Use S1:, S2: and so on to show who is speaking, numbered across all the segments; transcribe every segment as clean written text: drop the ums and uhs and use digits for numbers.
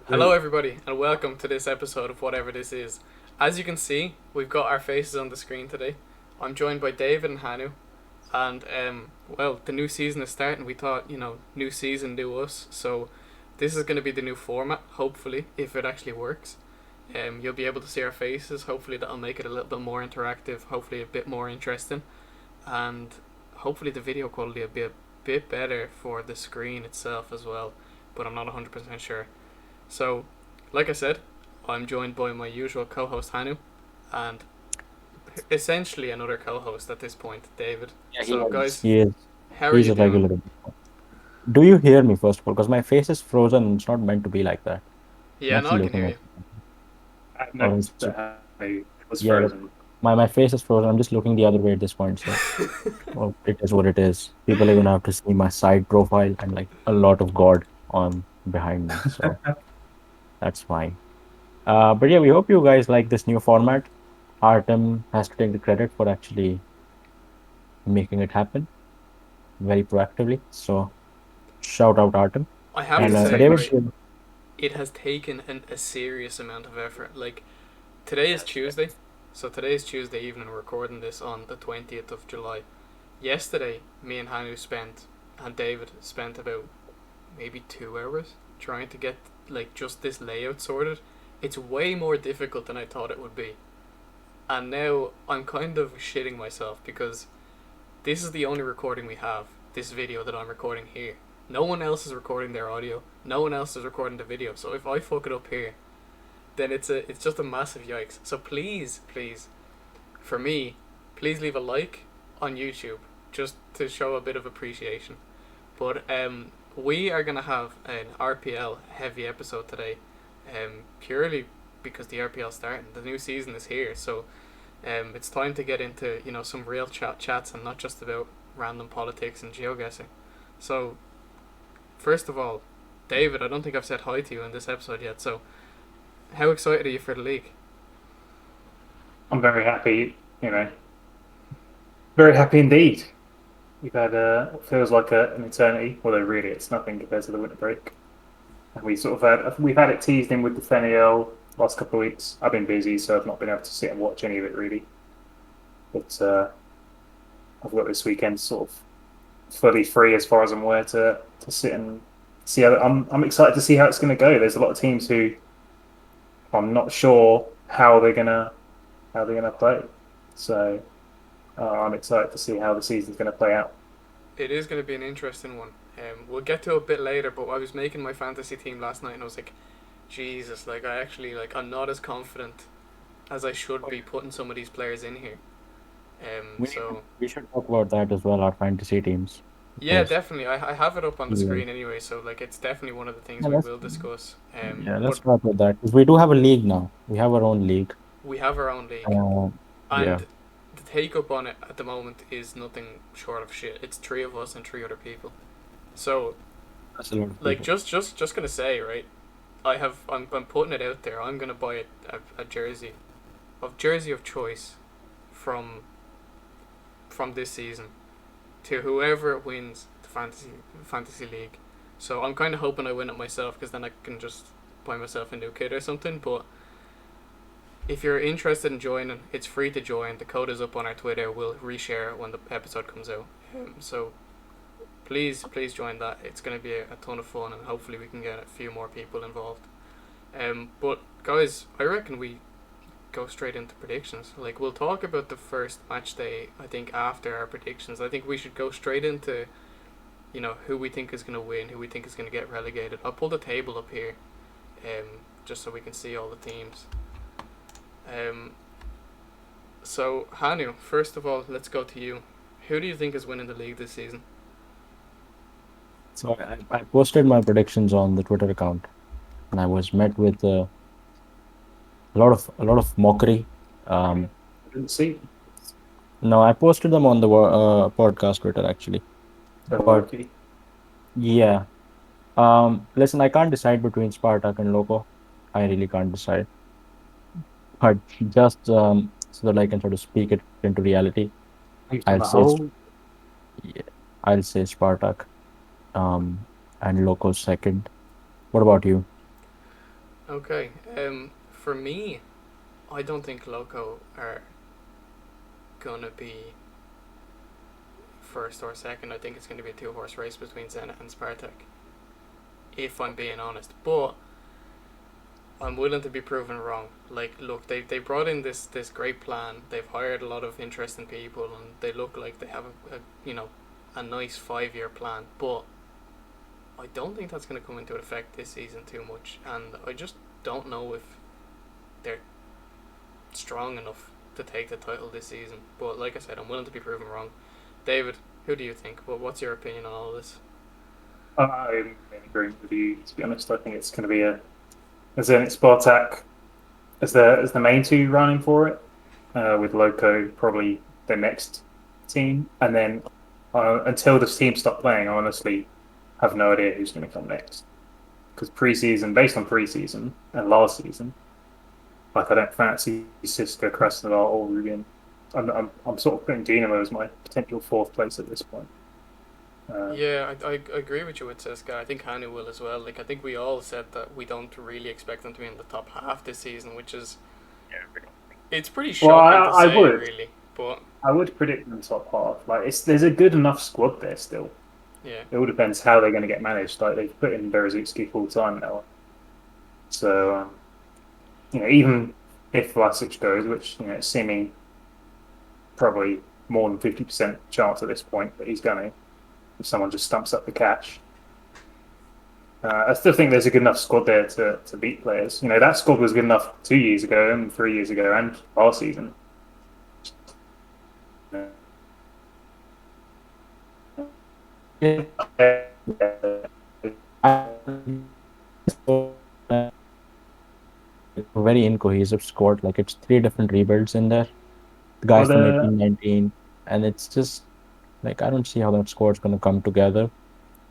S1: Hello, everybody, and welcome to this episode of whatever this is. As you can see, we've got our faces on the screen today. I'm joined by David and Hanu, and well, the new season is starting. We thought, new season, new us. So this is going to be the new format. Hopefully, if it actually works, you'll be able to see our faces. Hopefully, that'll make it a little bit more interactive. Hopefully, a bit more interesting, and hopefully, the video quality will be a bit better for the screen itself as well. But I'm not 100% sure. So, like I said, I'm joined by my usual co-host Hanu, and essentially another co-host at this point, David.
S2: Yeah,
S1: So, guys,
S2: he is.
S1: how are
S2: He's
S1: you
S2: a
S1: doing?
S2: regular. Do you hear me first of all? Because my face is frozen. It's not meant to be like that. I'm
S1: Yeah, no, I
S2: actually
S1: can
S2: looking
S1: hear
S2: at.
S1: you.
S3: I
S2: Or is
S3: noticed that it was
S2: yeah, but
S3: frozen.
S2: my face is frozen. I'm just looking the other way at this point. So, well, it is what it is. People are gonna have to see my side profile and like a lot of God on behind me. So that's fine. But yeah, we hope you guys like this new format. Artem has to take the credit for actually making it happen very proactively. So shout out Artem.
S1: I have
S2: And
S1: to
S3: He's
S1: say,
S2: David,
S1: right, it has taken a serious amount of effort. Like, today is Tuesday, so today is Tuesday evening. We're recording this on the 20th of July. Yesterday, me and Hanu and David spent about maybe 2 hours trying to get like just this layout sorted. It's way more difficult than I thought it would be. And now I'm kind of shitting myself because this is the only recording we have, this video that I'm recording here. No one else is recording their audio. No one else is recording the video. So if I fuck it up here, then it's just a massive yikes. So please, for me, please leave a like on YouTube just to show a bit of appreciation. But we are gonna have an RPL heavy episode today, purely because the RPL starting. The new season is here, so it's time to get into some real chats and not just about random politics and geoguessing. So first of all, David, I don't think I've said hi to you in this episode yet. So how excited are you for the league?
S3: I'm very happy, very happy indeed. We've had what feels like an eternity, although really it's nothing compared to the winter break. And we've had it teased in with the FNL last couple of weeks. I've been busy, so I've not been able to sit and watch any of it really. But I've got this weekend sort of fully free as far as I'm aware to sit and see how. I'm excited to see how it's going to go. There's a lot of teams who I'm not sure how they're gonna play. So I'm excited to see how the season's going to play out.
S1: It is going to be an interesting one. We'll get to it a bit later, but I was making my fantasy team last night and I was like, Jesus, like I actually I'm not as confident as I should be putting some of these players in here.
S2: we
S1: So
S2: we should talk about that as well, our fantasy teams.
S1: yeah,
S2: Because
S1: definitely. I have it up on the
S2: yeah,
S1: screen anyway, so like it's definitely one of the things
S2: yeah,
S1: we
S2: let's
S1: will discuss.
S2: yeah, let's
S1: But
S2: talk about that. Because we do have a league now. We have our own league.
S1: we have our own league,
S2: Uh,
S1: and
S2: yeah,
S1: the take up on it at the moment is nothing short of shit. It's three of us and three other people. So
S2: that's a lot of
S1: like
S2: people.
S1: just gonna say, right, I'm putting it out there. I'm gonna buy a jersey of choice from this season to whoever wins the fantasy league. So I'm kind of hoping I win it myself because then I can just buy myself a new kit or something. But if you're interested in joining, it's free to join. The code is up on our Twitter. We'll reshare it when the episode comes out. So please join that. It's going to be a ton of fun, and hopefully we can get a few more people involved. But guys, I reckon we go straight into predictions. Like, we'll talk about the first match day, I think, after our predictions. I think we should go straight into who we think is going to win, who we think is going to get relegated. I'll pull the table up here, just so we can see all the teams. Um, so Hanu, first of all, let's go to you. Who do you think is winning the league this season?
S2: So I posted my predictions on the Twitter account, and I was met with a lot of mockery. Um,
S3: I didn't see.
S2: no, I posted them on the podcast Twitter actually.
S3: Oh,
S2: But
S3: okay.
S2: yeah, listen, I can't decide between Spartak and Loko. I really can't decide. But just so that I can sort of speak it into reality,
S3: On
S2: I'll
S3: the
S2: say
S3: whole,
S2: yeah, I'll say Spartak, and Loko's second. What about you?
S1: Okay. For me, I don't think Loko are gonna be first or second. I think it's gonna be a two-horse race between Zenit and Spartak. If I'm being honest, but I'm willing to be proven wrong. Like, look, they brought in this great plan. They've hired a lot of interesting people, and they look like they have a nice 5 year plan. But I don't think that's going to come into effect this season too much, and I just don't know if they're strong enough to take the title this season. But like I said, I'm willing to be proven wrong. David, who do you think? Well, what's your opinion on all this?
S3: I'm in agreement with you. To be honest, I think it's going to be a Zenit Spartak as the main two running for it, with Loko probably the next team, and then until the team stop playing, I honestly have no idea who's going to come next. Because based on preseason and last season, like I don't fancy CSKA, Krasnodar or Rubin. I'm sort of putting Dynamo as my potential fourth place at this point.
S1: Yeah, I agree with you with CSKA. I think Hanu will as well. Like, I think we all said that we don't really expect them to be in the top half this season, which is it's pretty shocking to say,
S3: would.
S1: really. But
S3: I would predict them top half. Like there's a good enough squad there still.
S1: yeah,
S3: It all depends how they're going to get managed. Like they've put in Berezutski full time now, so even if Vlasic goes, which it's seeming probably more than 50% chance at this point that he's going to, if someone just stumps up the cash. I still think there's a good enough squad there to beat players. That squad was good enough 2 years ago and 3 years ago and last season.
S2: Yeah. Very incohesive squad. Like it's three different rebuilds in there. The guys from 1819, and it's just like I don't see how that squad's going to come together.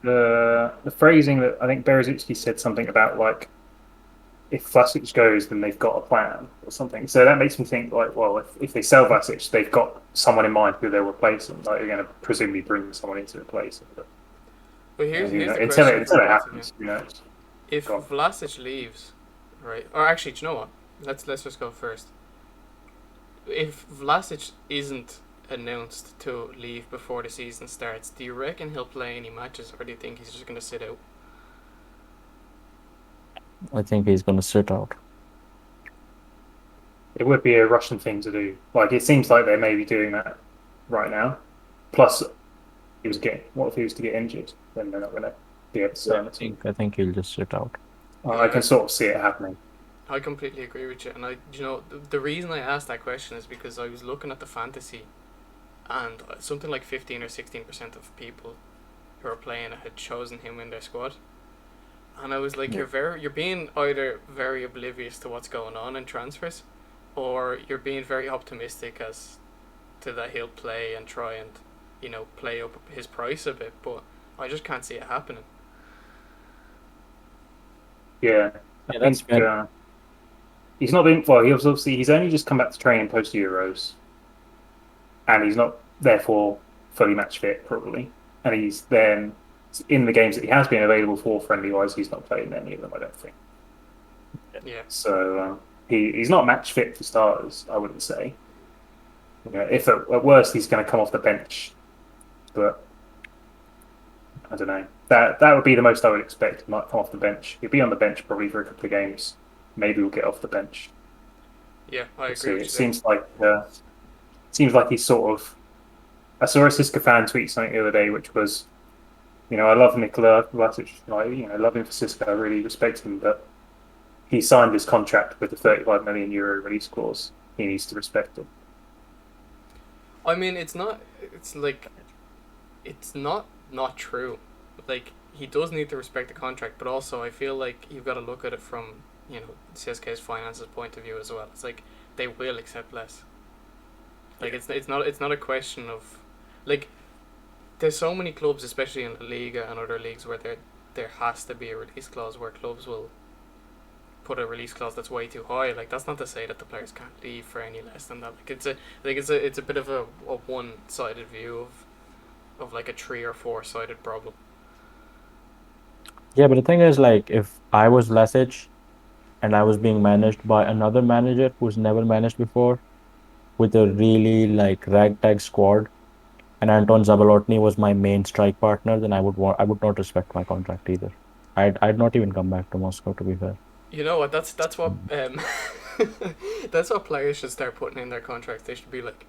S3: The phrasing that I think Berezutski said something about like if Vlasic goes, then they've got a plan or something. So that makes me think like, well, if they sell Vlasic, they've got someone in mind who they'll replace him. Like they're going to presumably bring someone in to replace him. But
S1: here's the
S3: until
S1: question
S3: it happens,
S1: If Vlasic leaves, right? Or actually, do you know what? Let's just go first. If Vlasic isn't announced to leave before the season starts, do you reckon he'll play any matches, or do you think he's just going to sit out?
S2: I think he's going to sit out.
S3: It would be a Russian thing to do. Like it seems like they may be doing that right now. Plus, what if he was to get injured? Then they're not going to be able to start the team.
S2: I think he'll just sit out.
S3: I can sort of see it happening.
S1: I completely agree with you, and the reason I asked that question is because I was looking at the fantasy, and something like 15 or 16% of people who are playing it had chosen him in their squad, and I was like, you're being either very oblivious to what's going on in transfers, or you're being very optimistic as to that he'll play and try and play up his price a bit, but I just can't see it happening.
S3: Yeah, I think he's not been well. He's only just come back to training post Euros, and he's not therefore fully match fit probably. And he's then in the games that he has been available for friendly wise, he's not played in any of them. I don't think.
S1: Yeah.
S3: So he's not match fit for starters. I wouldn't say. If at worst he's going to come off the bench, but I don't know. That would be the most I would expect. He might come off the bench. He'll be on the bench probably for a couple of games. Maybe we'll get off the bench.
S1: Yeah, I agree.
S3: It seems like he's sort of. I saw a CSKA fan tweet something the other day, which was, I love Nikola Vlasic. I love him for CSKA. I really respect him, but he signed his contract with a 35 million euro release clause. He needs to respect it.
S1: I mean, it's not true. Like, he does need to respect the contract, but also I feel like you've got to look at it from, CSKA's finances point of view as well. It's like they will accept less. Like it's not a question of like there's so many clubs, especially in La Liga and other leagues, where there has to be a release clause where clubs will put a release clause that's way too high. Like that's not to say that the players can't leave for any less than that. Like it's a bit of a one-sided view of like a 3 or 4-sided problem.
S2: Yeah, but the thing is, like, if I was Vlasic and I was being managed by another manager who's never managed before, with a really like ragtag squad, and Anton Zabalotny was my main strike partner, then I would not respect my contract either. I'd not even come back to Moscow, to be fair.
S1: You know what? That's what that's what players should start putting in their contracts. They should be like,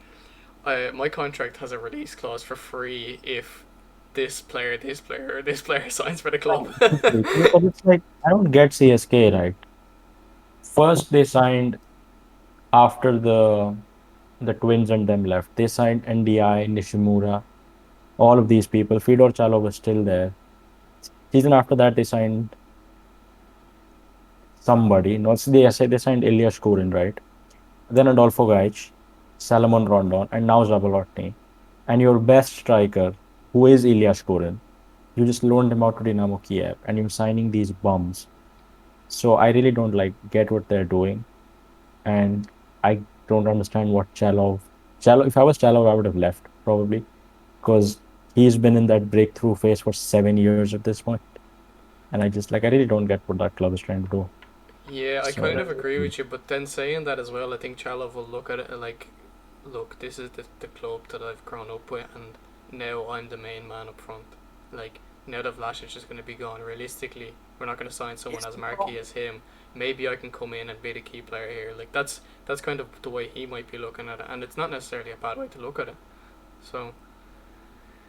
S1: my contract has a release clause for free if this player, or this player signs for the club.
S2: Because it's like I don't get CSK right. First they signed after the twins and them left. They signed NDI, Nishimura, all of these people. Fedor Chalov was still there. Season after that they signed somebody. No, they signed Ilya Shkurin, right? Then Adolfo Gaich, Salomon Rondon, and now Zabalotny. And your best striker, who is Ilya Shkurin, you just loaned him out to Dynamo Kiev, and you're signing these bums. So I really don't like get what they're doing, and I don't understand what Chalov. If I was Chalov, I would have left probably, because he's been in that breakthrough phase for 7 years at this point, and I really don't get what that club is trying to do.
S1: Yeah, I
S2: So
S1: kind of agree with you, but then saying that as well, I think Chalov will look at it like, look, this is the club that I've grown up with, and now I'm the main man up front. Like, now that Vlasic is going to be gone, realistically, we're not going to sign someone as marquee as him. Maybe I can come in and be the key player here. Like, that's kind of the way he might be looking at it, and it's not necessarily a bad way to look at it. So,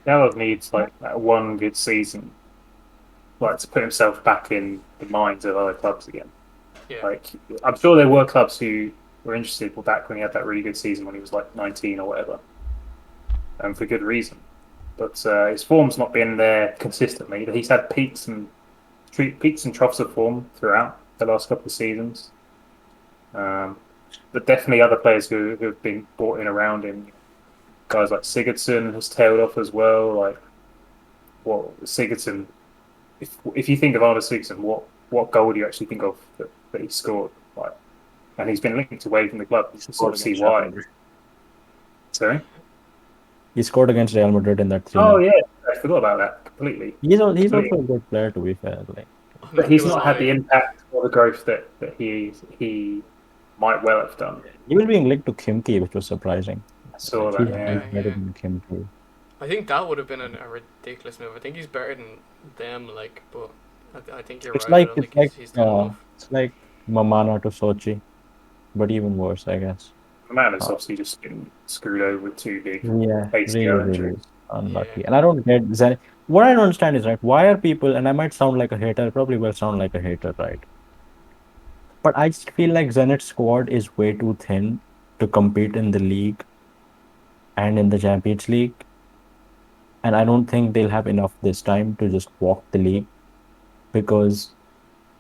S3: Chalov needs like that one good season, like to put himself back in the minds of other clubs again.
S1: yeah.
S3: Like, I'm sure there were clubs who were interested back when he had that really good season when he was like 19 or whatever, and for good reason. But his form's not been there consistently. He's had peaks and troughs of form throughout the last couple of seasons. But definitely other players who have been brought in around him. Guys like Sigurdsson has tailed off as well. Like, Sigurdsson? If you think of Arne Sigurdsson, what goal do you actually think of that he scored? Like, and he's been linked away from the club. You can sort of see why. Sorry.
S2: He scored against Real Madrid in that 3.
S3: Oh yeah, I forgot about that completely.
S2: He's also a good player, to be fair. Like,
S3: But he's not had the impact or the growth that he might well have done.
S2: he was being linked to Kimki, which was surprising.
S3: I saw
S2: He's
S3: that.
S2: better
S1: Yeah.
S2: than Kimki.
S1: I think that would have been a ridiculous move. I think he's better than them, like, but I think you're
S2: It's
S1: right.
S2: like
S1: He's done enough.
S2: it's like Mamana to Sochi, but even worse, I guess.
S3: The man has obviously just been screwed over with two big
S2: Yeah,
S3: ACL
S2: really
S3: injuries.
S2: unlucky.
S1: Yeah.
S2: And I don't get Zenit. What I don't understand is, right, why are people, and I might sound like a hater, I probably will sound like a hater, right? But I just feel like Zenit's squad is way too thin to compete in the league and in the Champions League. And I don't think they'll have enough this time to just walk the league, because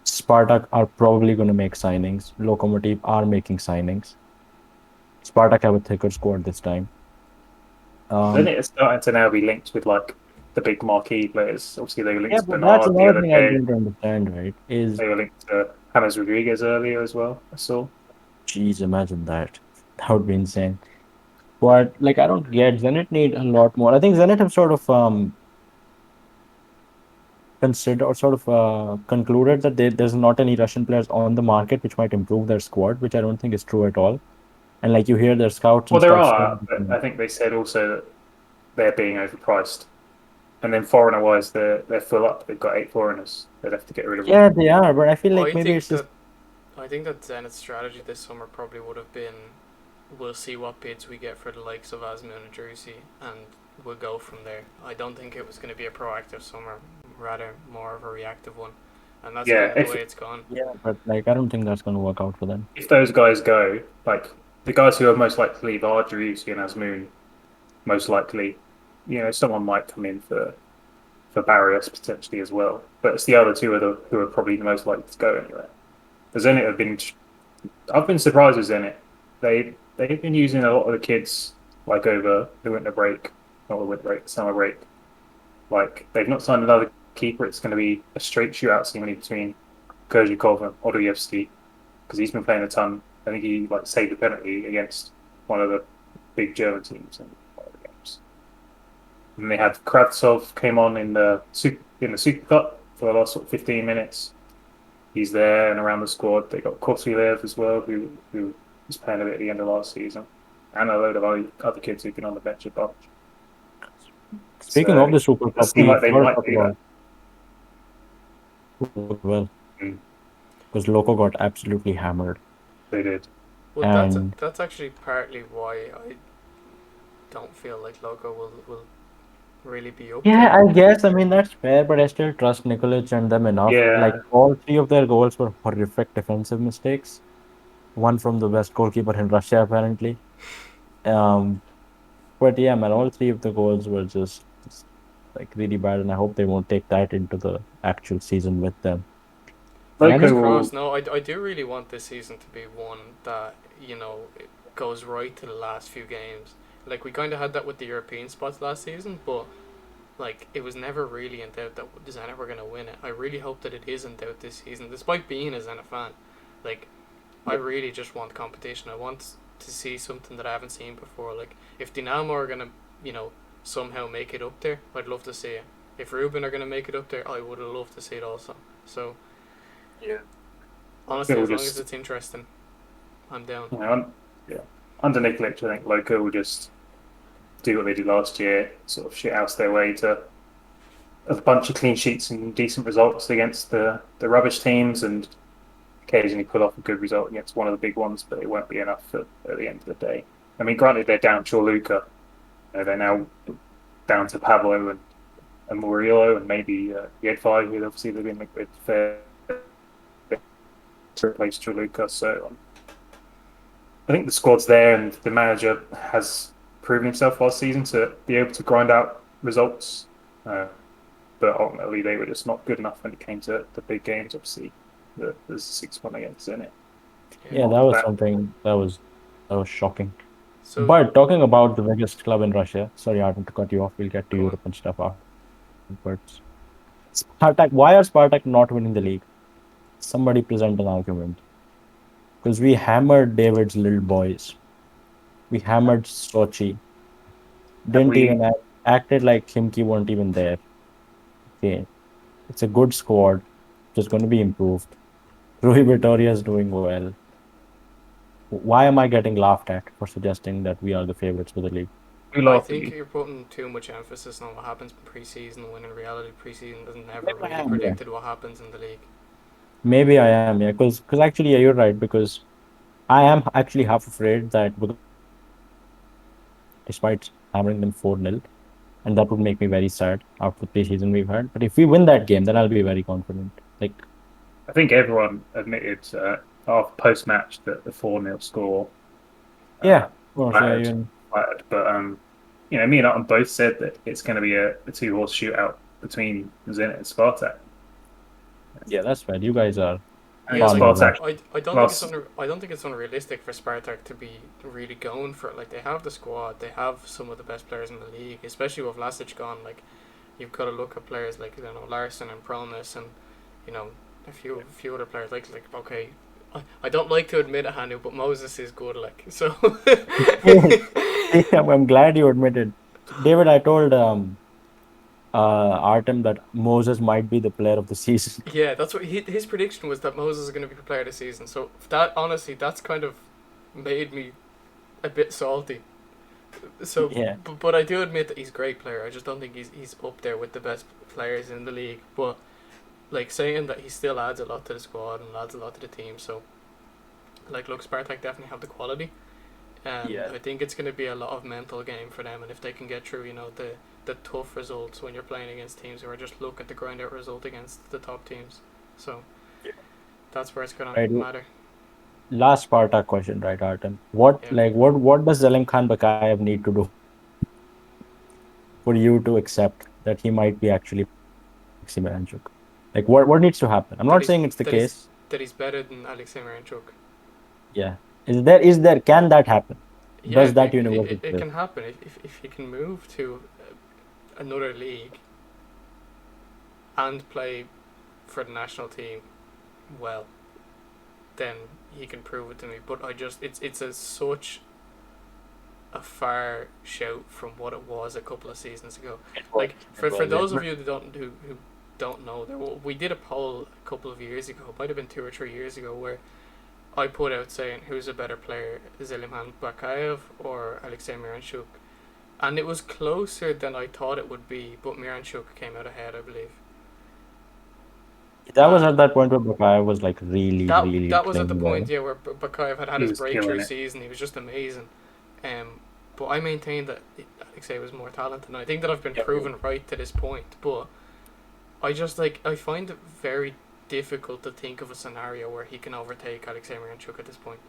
S2: Spartak are probably going to make signings. Lokomotiv are making signings. Spartak have a thicker squad this time.
S3: Then it's starting to now be linked with like the big marquee players. Obviously, they were linked
S2: Yeah,
S3: to
S2: but that's
S3: Bernard the
S2: another
S3: other
S2: thing I
S3: day.
S2: don't understand, right? Is
S3: They were linked to James Rodriguez earlier as well. I saw.
S2: Jeez, imagine that. That would be insane. But like, I don't get Zenit need a lot more. I think Zenit have sort of considered or sort of concluded that there's not any Russian players on the market which might improve their squad, which I don't think is true at all. And like you hear their scouts
S3: Well,
S2: and
S3: there
S2: stuff
S3: are,
S2: saying,
S3: but I think they said also that they're being overpriced. And then foreigner-wise, they're full up. They've got 8 foreigners. They'd have to get rid of
S2: yeah,
S3: them.
S2: they are, but I feel like
S1: I
S2: maybe
S1: think
S2: it's just
S1: I think that Zenit's strategy this summer probably would have been, we'll see what bids we get for the likes of Asman and Jersey, and we'll go from there. I don't think it was going to be a proactive summer, rather more of a reactive one, and that's
S3: Yeah,
S1: kind of the way it's gone.
S2: yeah, but like I don't think that's going to work out for them.
S3: If those guys go, like the guys who are most likely to leave are Jersey and Asmoon, most likely. You know, someone might come in for Barrios potentially as well. But it's the other two who are probably the most likely to go anyway. The Zenit have been. I've been surprised with Zenit. They've been using a lot of the kids like over the winter break, not the winter break, summer break. Like they've not signed another keeper. It's going to be a straight shootout seemingly between Kozhikov and Odoyevsky, because he's been playing a ton. I think he like saved a penalty against one of the big German teams in one of the games. And they had Kravtsov came on in the Super Cup for the last 15 minutes. he's there and around the squad. They got Kosylev as well, who was playing a bit at the end of last season, and a load of other kids who've been on the bench a bunch.
S2: Speaking
S3: So
S2: of the Super
S3: it
S2: Cup,
S3: does seem
S2: we
S3: like they
S2: forgot
S3: might
S2: to talk
S3: do that.
S2: about well
S3: Mm,
S2: because Loko got absolutely hammered,
S3: they did.
S1: Well,
S2: and
S1: that's actually partly why I don't feel like Loko will really be up
S2: yeah,
S1: there.
S2: I guess I mean that's fair, but I still trust Nikolic and them enough. Like
S3: Yeah,
S2: all three of their goals were horrific defensive mistakes. One from the best goalkeeper in Russia, apparently. Um, but yeah, man, all three of the goals were just like really bad, and I hope they won't take that into the actual season with them. And I
S1: Fingers
S3: Loko
S2: think,
S3: will.
S1: crossed. No, I do really want this season to be one that it goes right to the last few games. Like we kind of had that with the European spots last season, but like it was never really in doubt that Zenit were going to win it. I really hope that it is in doubt this season, despite being a Zenit fan. Like I
S3: Yeah,
S1: really just want competition. I want to see something that I haven't seen before. Like if Dynamo are going to somehow make it up there, I'd love to see it. If Rubin are going to make it up there, I would love to see it also. So
S3: yeah.
S1: honestly,
S3: Loko will
S1: as long as
S3: just,
S1: it's interesting, I'm down.
S3: yeah. Under Nikolic, I think Loko will just do what they did last year, sort of shit house their way to a bunch of clean sheets and decent results against the rubbish teams, and occasionally pull off a good result against one of the big ones, but it won't be enough at the end of the day. I mean, granted, they're down Chorluka. They're now down to Pablo and Murillo and maybe Yedvai, who obviously they've been with fair to replace Chorluka. So I think the squad's there, and the manager has proven himself last season to be able to grind out results. But ultimately, they were just not good enough when it came to the big games. Obviously, there's 6-1 against Zenit.
S1: Yeah.
S2: yeah, that
S3: After
S2: was
S3: that,
S2: something that was shocking.
S1: So
S2: But talking about the biggest club in Russia, sorry, Artem, to cut you off. We'll get to
S1: go on.
S2: Europe and stuff afterwards. Spartak, why are Spartak not winning the league? Somebody present an argument. Because we hammered David's little boys. We hammered Sochi.
S3: have
S2: Didn't
S3: we
S2: even acted like Khimki weren't even there. Okay. It's a good squad. Just going to be improved. Rui Vitoria is doing well. Why am I getting laughed at for suggesting that we are the favorites for the league?
S3: who
S1: I
S3: laughed at
S1: think
S3: you?
S1: you're putting too much emphasis on what happens in pre-season when in reality pre-season has never
S2: Maybe I
S1: really
S2: am, yeah.
S1: predicted what happens in the league.
S2: Maybe I am, yeah. Because actually, yeah, you're right. Because I am actually half afraid that despite hammering them 4-0, and that would make me very sad after the preseason we've had. But if we win that game, then I'll be very confident. Like,
S3: I think everyone admitted after post-match that the 4-0 score
S2: yeah, of
S3: uh,
S2: course, yeah,
S3: flattered,
S2: even
S3: flattered. But me and Artem both said that it's going to be a two-horse shootout between Zenit and Spartak.
S2: yeah, that's fair. You guys are
S3: I think
S1: Yeah,
S2: far
S1: like
S2: more
S3: Spartak
S2: rational.
S1: I don't think
S3: last.
S1: I don't think it's unrealistic for Spartak to be really going for it. Like they have the squad, they have some of the best players in the league, especially with Vlasic gone. Like you've got to look at players like Larson and Pronis and you know a few other players like okay. I don't like to admit it, Hanu, but Moses is good. Like so.
S2: I'm glad you admitted. David, I told Artem that Moses might be the player of the season.
S1: Yeah, that's what his prediction was that Moses is going to be player of the season. So that honestly, that's kind of made me a bit salty. So,
S2: Yeah,
S1: but I do admit that he's a great player. I just don't think he's up there with the best players in the league. But like saying that he still adds a lot to the squad and adds a lot to the team. So, like, look, Spartak definitely have the quality.
S2: yeah,
S1: I think it's going to be a lot of mental game for them, and if they can get through, the tough results when you're playing against teams who are just looking to grind out result against the top teams. So that's where it's gonna
S2: right.
S1: matter.
S2: Last Spartak question, right, Artem?
S1: Yeah.
S2: What does Zelim Khan Bakaev need to do for you to accept that he might be actually Miranchuk? Like, what needs to happen? I'm
S1: That
S2: not
S1: he's
S2: saying it's the
S1: that he's
S2: case.
S1: that he's better than Alexei Miranchuk.
S2: Yeah, is there can that happen?
S1: Yeah,
S2: Does that universe
S1: it
S2: exist?
S1: can happen if you can move to another league and play for the national team well, then he can prove it to me. But I just it's a such a far shout from what it was a couple of seasons ago. Like
S2: It
S1: for
S2: was, yeah.
S1: those of you that don't who don't know. We did a poll a couple of years ago, it might have been 2 or 3 years ago, where I put out saying who's a better player, Zeliman Bakaev or Alexei Miranchuk, and it was closer than I thought it would be, but Miranchuk came out ahead, I believe.
S2: That was at that point where Bakaev was like really, really
S1: That was at the
S2: playing
S1: point,
S2: well.
S1: yeah, where Bakaev had
S3: He
S1: his
S3: was
S1: breakthrough
S3: killing it.
S1: season. He was just amazing. But I maintain that Alexei was more talented, and I think that I've been proven right to this point. But I just I find it very difficult to think of a scenario where he can overtake Alexei Miranchuk at this point.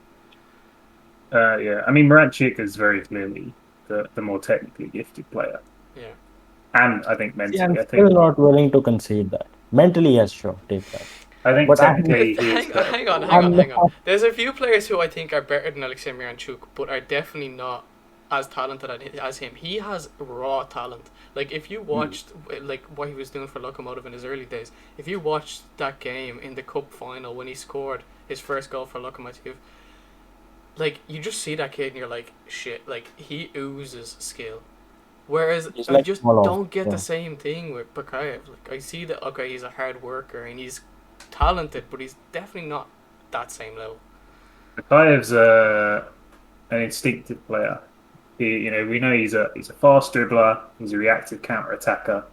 S3: Yeah, I mean, Miranchuk is very clearly the more technically gifted player.
S1: Yeah.
S3: And I think mentally,
S2: See, I'm
S3: I
S2: still
S3: think
S2: not willing to concede that. Mentally, yes, sure, take that.
S3: I think
S2: But
S3: technically he is better.
S1: Hang on.
S2: I'm
S1: There's a few players who I think are better than Alexei Miranchuk, but are definitely not as talented as him. He has raw talent. Like, if you watched like what he was doing for Lokomotiv in his early days, if you watched that game in the cup final when he scored his first goal for Lokomotiv, like, you just see that kid and you're like, shit, like, he oozes skill. Whereas
S2: He's
S1: I
S2: like
S1: just
S2: Smolov,
S1: don't get
S2: yeah.
S1: the same thing with Bakaev. Like, I see that, okay, he's a hard worker and he's talented, but he's definitely not that same level.
S3: Bakaev's an instinctive player. We know he's a fast dribbler. He's a reactive counter attacker.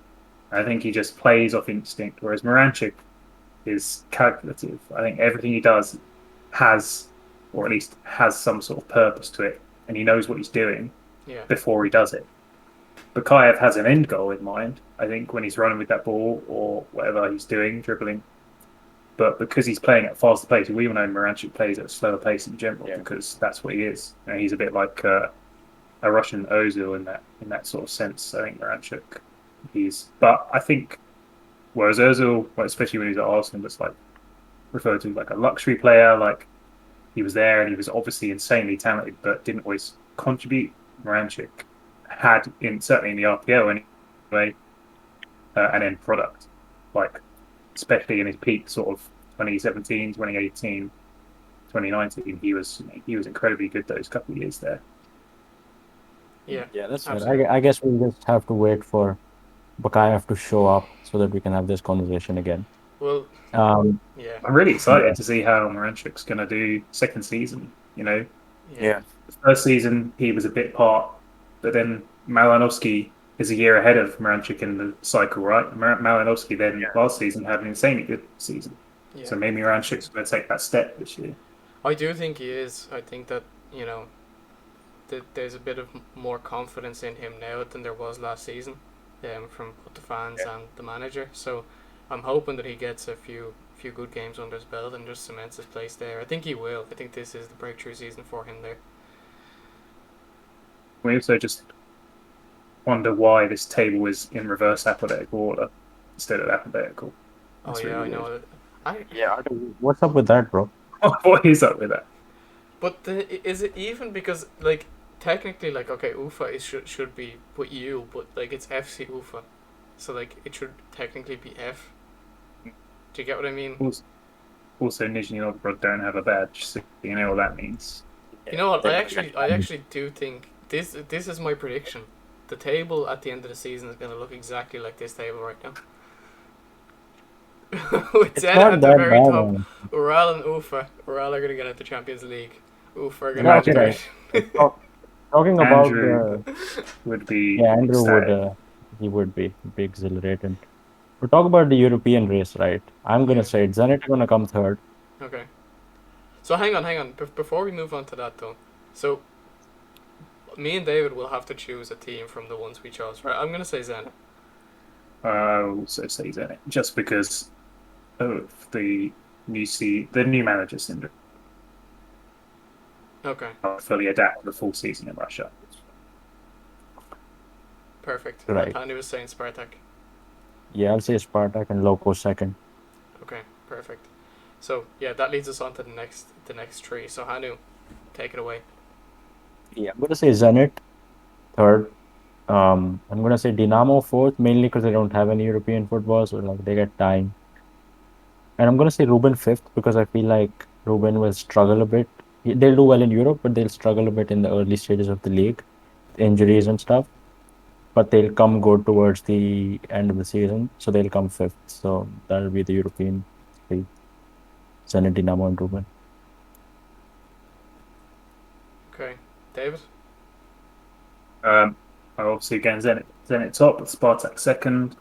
S3: I think he just plays off instinct. Whereas Miranchuk is calculative. I think everything he does has, or at least has, some sort of purpose to it, and he knows what he's doing before he does it. Bakaev has an end goal in mind, I think, when he's running with that ball or whatever he's doing, dribbling. But because he's playing at a faster pace, we all know Miranchuk plays at a slower pace in general because that's what he is. He's a bit like a Russian Ozil in that sort of sense. I think Miranchuk, but I think whereas Ozil, especially when he was at Arsenal, was like referred to like a luxury player, like he was there and he was obviously insanely talented, but didn't always contribute. Miranchuk had certainly in the RPL anyway, an end product, like especially in his peak sort of 2017, 2018, 2019, he was incredibly good those couple of years there.
S1: Yeah,
S2: that's
S1: absolutely.
S2: right. I guess we'll just have to wait for Bakaev to show up so that we can have this conversation again.
S1: Well,
S2: Um,
S1: yeah.
S3: I'm really excited to see how Miranchuk's going to do second season. The first season he was a bit part, but then Malinowski is a year ahead of Miranchuk in the cycle, right? Malinowski then last season had an insanely good season.
S1: Yeah.
S3: So maybe Miranchuk's going to take that step this year.
S1: I do think he is. I think that, that there's a bit of more confidence in him now than there was last season, from both the fans and the manager. So I'm hoping that he gets a few good games under his belt and just cements his place there. I think he will. I think this is the breakthrough season for him there.
S3: We also just wonder why this table is in reverse alphabetical order instead of alphabetical.
S1: That's really I know.
S2: what's up with that, bro?
S3: What is up with that?
S1: But is it even because, like, technically, like, okay, Ufa should be with you, but like it's FC Ufa, so like it should technically be F. Do you get what I mean?
S3: Also, Nizhny Novgorod don't have a badge, so you know what that means.
S1: You know what? I actually do think this is my prediction. The table at the end of the season is going to look exactly like this table right now. With Zenit at the very top, Ural and Ufa. Ural are going to get into Champions League. Ufa are going to get
S2: Talking about
S3: would be
S2: Andrew would be exhilarated. But talk about the European race, right? I'm gonna say Zenit are gonna come third.
S1: Okay. So hang on. Before we move on to that though, so me and David will have to choose a team from the ones we chose, right? I'm gonna say Zenit.
S3: I'll also say Zenit, just because of the new manager syndrome.
S1: Okay.
S3: I'll fully adapt to the full season in Russia.
S1: Perfect.
S2: Right.
S1: Hanu was saying Spartak.
S2: Yeah, I'll say Spartak and Loko second.
S1: Okay, perfect. So yeah, that leads us on to the next tree. So Hanu, take it away.
S2: Yeah, I'm gonna say Zenit third. I'm gonna say Dinamo fourth, mainly because they don't have any European football, so like they get time. And I'm gonna say Rubin fifth because I feel like Rubin will struggle a bit. They'll do well in Europe, but they'll struggle a bit in the early stages of the league, injuries and stuff. but they'll come good towards the end of the season, so they'll come fifth. So that'll be the European league. Zenit, Dinamo, and Rubin.
S1: Okay, David.
S3: Obviously again Zenit top, Spartak second.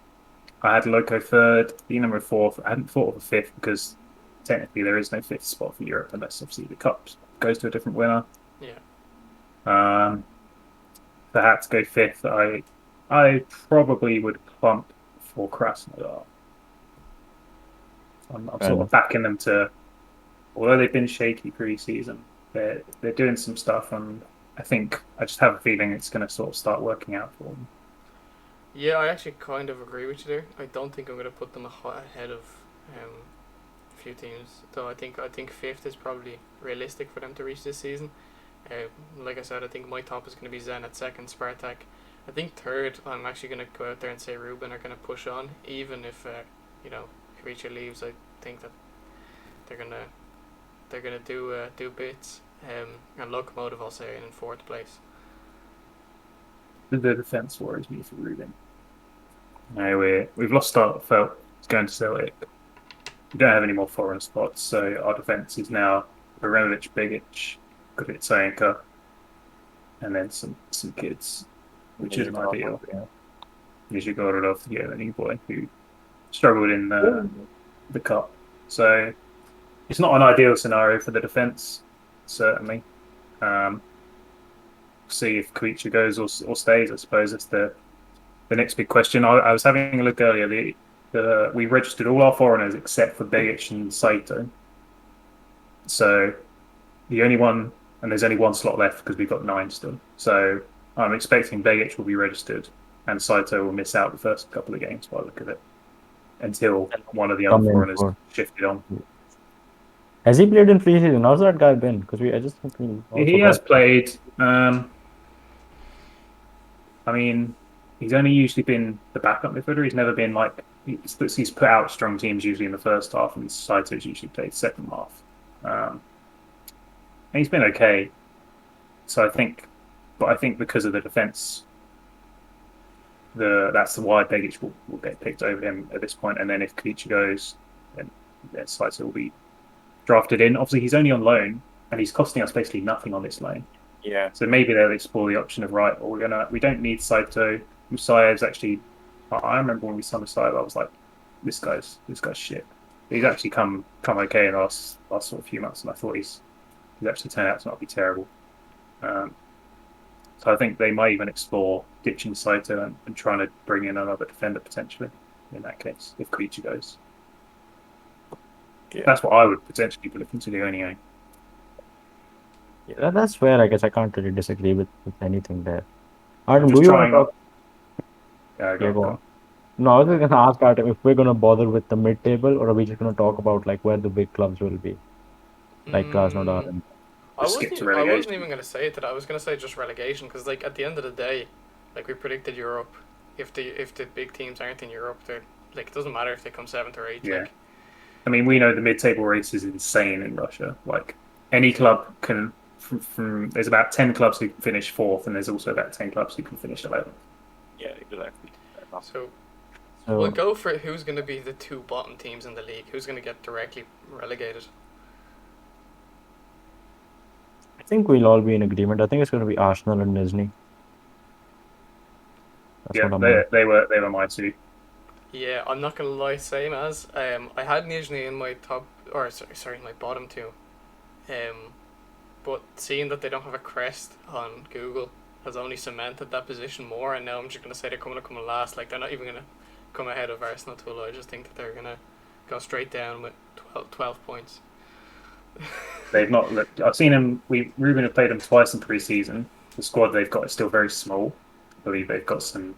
S3: I had Loko third, Dinamo fourth. I hadn't thought of a fifth because technically there is no fifth spot for Europe unless obviously the cup goes to a different winner.
S1: Yeah.
S3: If I had to go fifth, I probably would plump for Krasnodar. I'm sort of backing them to, although they've been shaky pre-season, they're doing some stuff, and I just have a feeling it's going to sort of start working out for them.
S1: Yeah, I actually kind of agree with you there. I don't think I'm going to put them ahead of a few teams, though. I think fifth is probably realistic for them to reach this season. Like I said, I think my top is going to be Zenit, second Spartak. I think third, I'm actually going to go out there and say Rubin are going to push on, even if Creature leaves. I think that they're gonna do bits. And Locomotive, I'll say, in fourth place.
S3: The defence worries me for Rubin. No, we've lost our felt going to Celtic. We don't have any more foreign spots, so our defence is now Miranchuk, Begic, Kutitsayenka, and then some kids, which isn't ideal. Nizhigorod, the new boy who struggled in the cup. So it's not an ideal scenario for the defence, certainly. See if Creature goes or stays, I suppose. That's the next big question. I was having a look earlier. We registered all our foreigners except for Begic and Saito. So the only one, and there's only one slot left because we've got 9 still. So I'm expecting Begic will be registered and Saito will miss out the first couple of games by the look of it, until one of the other foreigners shifted on.
S2: Has he played in pre-season? How's that guy been? Because I just think
S3: he has played. I mean, he's only usually been the backup midfielder. He's never been like he's put out strong teams usually in the first half, and Saito's usually played second half. And he's been okay. So I think because of the defence, that's why Begic will get picked over him at this point. And then if Kulicha goes, then Saito will be drafted in. Obviously, he's only on loan, and he's costing us basically nothing on this loan.
S2: Yeah.
S3: So maybe they'll explore the option of we don't need Saito. Musaev's actually. I remember when we signed Musaev, I was like, this guy's shit. He's actually come okay in the last sort of few months, and I thought he's actually turned out to not be terrible. So I think they might even explore ditching Saito and trying to bring in another defender potentially. In that case, if Creature goes. Yeah. That's what I would potentially be looking to do anyway.
S2: Yeah, that's fair. I guess I can't really disagree with anything there.
S3: Artem,
S2: do you want to talk?
S3: Go on.
S2: No, I was just going to ask Artem if we're going to bother with the mid-table, or are we just going to talk about like where the big clubs will be, like Krasnodar and.
S1: I wasn't even going to say that. I was going to say just relegation, because like at the end of the day, like we predicted Europe. If the big teams aren't in Europe, they're like, it doesn't matter if they come 7th or 8th.
S3: Yeah.
S1: Like.
S3: I mean, we know the mid-table race is insane in Russia. Like any club can. There's about 10 clubs who can finish 4th, and there's also about 10 clubs who can finish 11th.
S2: Yeah, exactly.
S1: So we'll go for who's going to be the 2 bottom teams in the league. Who's going to get directly relegated?
S2: I think we'll all be in agreement. I think it's going to be Arsenal and Nizhny.
S3: They were my 2.
S1: Yeah, I'm not going to lie. Same as I had Nizhny in my top, or sorry, my bottom 2. But seeing that they don't have a crest on Google has only cemented that position more, and now I'm just going to say they're going to come last. Like, they're not even going to come ahead of Arsenal Tulla. I just think that they're going to go straight down with 12 points.
S3: They've not looked. I've seen them. Rubin have played them twice in pre-season. The squad they've got is still very small. I believe they've got some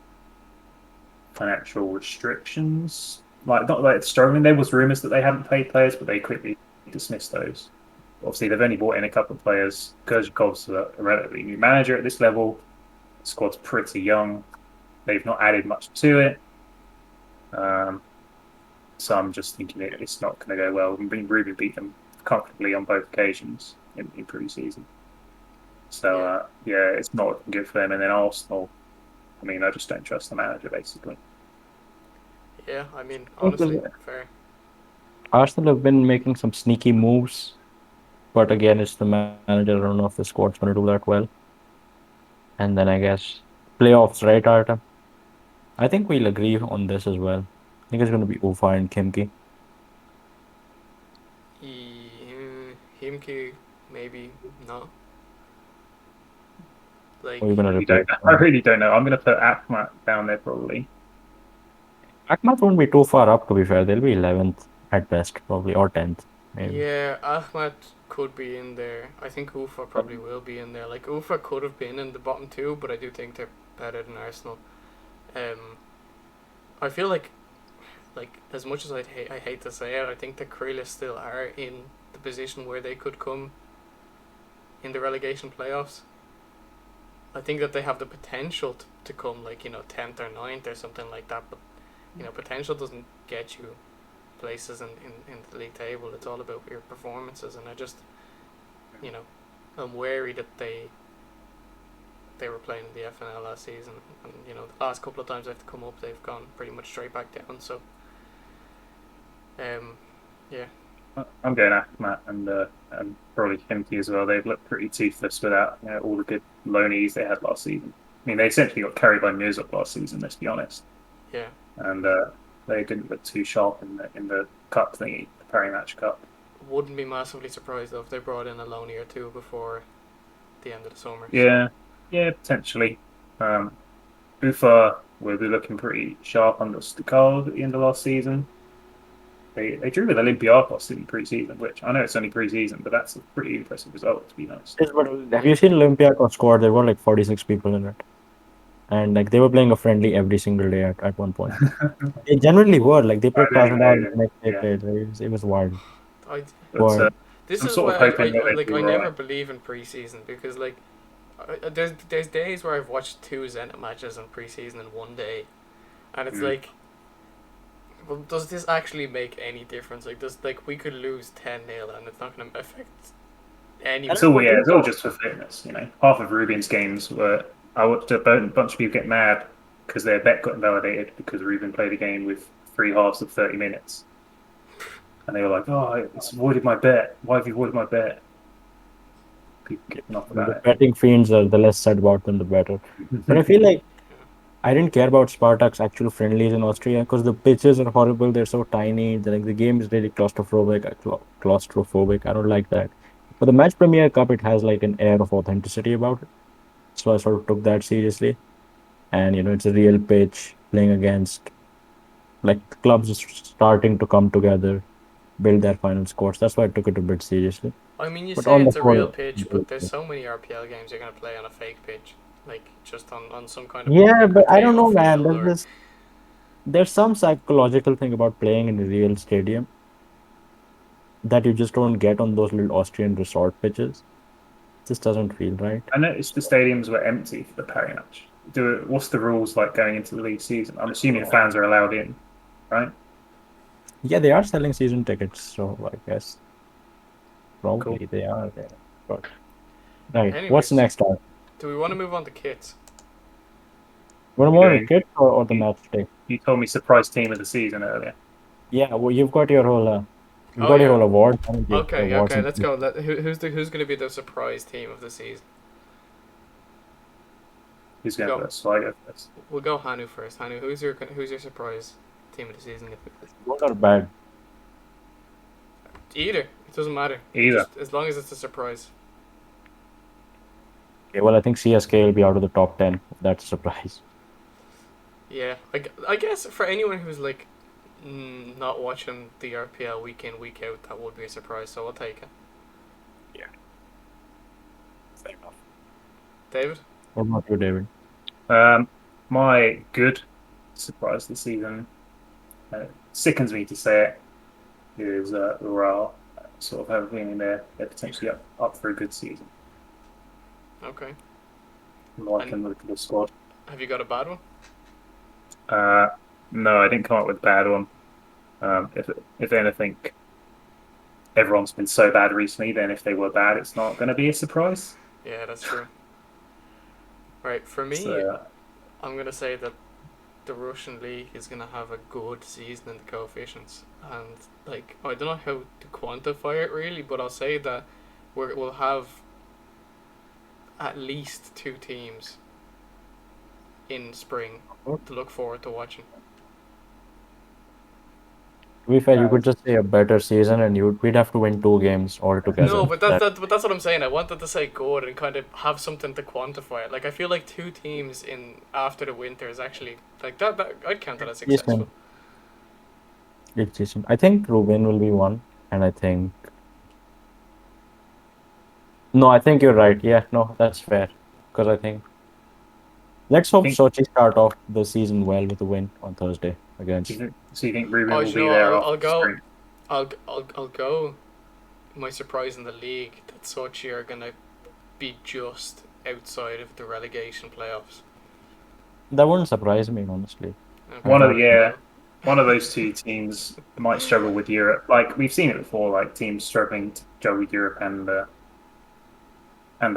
S3: financial restrictions. Not like struggling. There was rumours that they hadn't paid players, but they quickly dismissed those. Obviously, they've only brought in a couple of players. Kurzhikov's a relatively new manager at this level. The squad's pretty young. They've not added much to it. So I'm just thinking it's not going to go well. Rubin beat them comfortably on both occasions in pre-season. So, it's not good for them. And then Arsenal, mean, I just don't trust the manager, basically.
S1: Yeah, I mean, honestly, fair.
S2: Arsenal have been making some sneaky moves, but again, it's the manager. I don't know if the squad's going to do that well. And then I guess playoffs, right, Artem? I think we'll agree on this as well. I think it's going to be Ufa and Kimki.
S1: Himki, maybe not. Like,
S2: Or you're going to
S3: I
S2: replace
S3: really don't know. I'm going to put Ahmad down there probably.
S2: Akmat won't be too far up, to be fair. They'll be 11th at best, probably, or 10th, maybe.
S1: yeah, Ahmad could be in there. I think Ufa probably will be in there. Like, Ufa could have been in the bottom two, but I do think they're better than Arsenal. I feel like as much as I hate to say it, I think the Krillers still are in the position where they could come in the relegation playoffs. I think that they have the potential to come, like, 10th or 9th or something like that, but potential doesn't get you places in the league table. It's all about your performances, and I just I'm wary that they were playing in the FNL last season, and the last couple of times they've come up, they've gone pretty much straight back down. So yeah,
S3: I'm going Ahmad and probably Kimki as well. They've looked pretty toothless without all the good loanees they had last season. I mean, they essentially got carried by Miranchuk last season. Let's be honest.
S1: yeah.
S3: And they didn't look too sharp in the cup thingy, the Perry-Match Cup.
S1: Wouldn't be massively surprised though if they brought in a loanee or two before the end of the summer.
S3: Yeah, yeah, potentially. Ufa will be looking pretty sharp under Stakal at the end of last season. They drew with Olympiacos in pre-season, which I know it's only pre-season, but that's a pretty impressive result, to be honest.
S2: Yes, but have you seen Olympiacos squad? There were like 46 people in it. And like they were playing a friendly every single day at one point. They genuinely were. Like they played Krasnodar the next day
S3: Yeah.
S2: played. It was wild.
S1: I
S3: But
S1: this
S3: I'm
S1: is
S3: sort
S1: why
S3: of hoping that
S1: I
S3: they do
S1: never
S3: right.
S1: believe in preseason, because like there's days where I've watched 2 Zenit matches in preseason in one day, and it's like, well, does this actually make any difference? Like, we could lose 10-0 and it's not going to affect anyone.
S3: It's all just for fitness, Half of Rubin's games were I watched a bunch of people get mad because their bet got invalidated because Rubin played a game with 3 halves of 30 minutes. And they were like, "Oh, it's voided my bet. Why have you voided my bet?" People getting off about
S2: The
S3: it.
S2: betting fiends are the less said about them, the better. But I feel like I didn't care about Spartak's actual friendlies in Austria because the pitches are horrible. They're so tiny. The game is really claustrophobic. I don't like that. But the Match Premier Cup, it has like an air of authenticity about it. So I sort of took that seriously. And it's a real pitch playing against like clubs starting to come together, build their final scores. That's why I took it a bit seriously.
S1: I mean, you
S2: But
S1: say
S2: on the
S1: it's a real
S2: whole,
S1: pitch, but there's so many RPL games you're going to play on a fake pitch, like just on some kind of
S2: yeah, but I don't
S1: potato
S2: know, man.
S1: field
S2: There's some psychological thing about playing in a real stadium that you just don't get on those little Austrian resort pitches. Just doesn't feel right.
S3: I noticed the stadiums were empty for the Perry match. What's the rules like going into the league season? I'm assuming fans are allowed in, right?
S2: Yeah, they are selling season tickets, so I guess probably
S3: Cool.
S2: they are there. But right,
S1: Anyways,
S2: what's next? Art?
S1: Do we want to move on to kits?
S2: What more, the kit or the match day?
S3: You told me surprise team of the season earlier.
S2: Yeah, well, you've got your whole award, haven't you?
S1: Okay,
S2: Awards and
S1: let's go. Who's going to be the surprise team of the season?
S3: Who's going first? So I go first.
S1: We'll go Hanu first. Hanu, who's your surprise team of the season?
S2: Good or bad?
S1: Either. It doesn't matter.
S3: Either.
S1: Just, as long as it's a surprise.
S2: Okay, well, I think CSKA will be out of the top 10. That's a surprise.
S1: Yeah, I guess for anyone who's like not watching the RPL week in, week out, that would be a surprise, so I'll take it.
S2: Yeah. Fair enough.
S1: David?
S2: What about you, David?
S3: My good surprise this season, sickens me to say it, is Rakow. Sort of have a feeling they're potentially up for a good season.
S1: Okay.
S3: I'm liking the squad.
S1: Have you got a bad one?
S3: No, I didn't come up with a bad one. If anything, everyone's been so bad recently, then if they were bad, it's not going to be a surprise.
S1: Yeah, that's true. Right, for me,
S3: So,
S1: I'm gonna say that the Russian league is gonna have a good season in the coefficients, and like I don't know how to quantify it really, but I'll say that we'll have at least 2 teams in spring to look forward to watching.
S2: To be fair, you could just say a better season, and we'd have to win 2 games altogether.
S1: No, but that's what I'm saying. I wanted to say good and kind of have something to quantify it. Like I feel like 2 teams in after the winter is actually like that. I'd count that as successful.
S2: It's decent. I think Rubin will be one, and I think. No, I think you're right. Yeah, no, that's fair. Because I think. Let's hope Sochi start off the season well with a win on Thursday against.
S3: So you think Rubin will
S1: Oh,
S3: be
S1: you know
S3: there?
S1: what, I'll go.
S3: spring?
S1: I'll go. My surprise in the league that Sochi are gonna be just outside of the relegation playoffs.
S2: That wouldn't surprise me, honestly.
S1: Okay.
S3: One of those 2 teams might struggle with Europe. Like we've seen it before, like teams struggling to struggle with Europe and the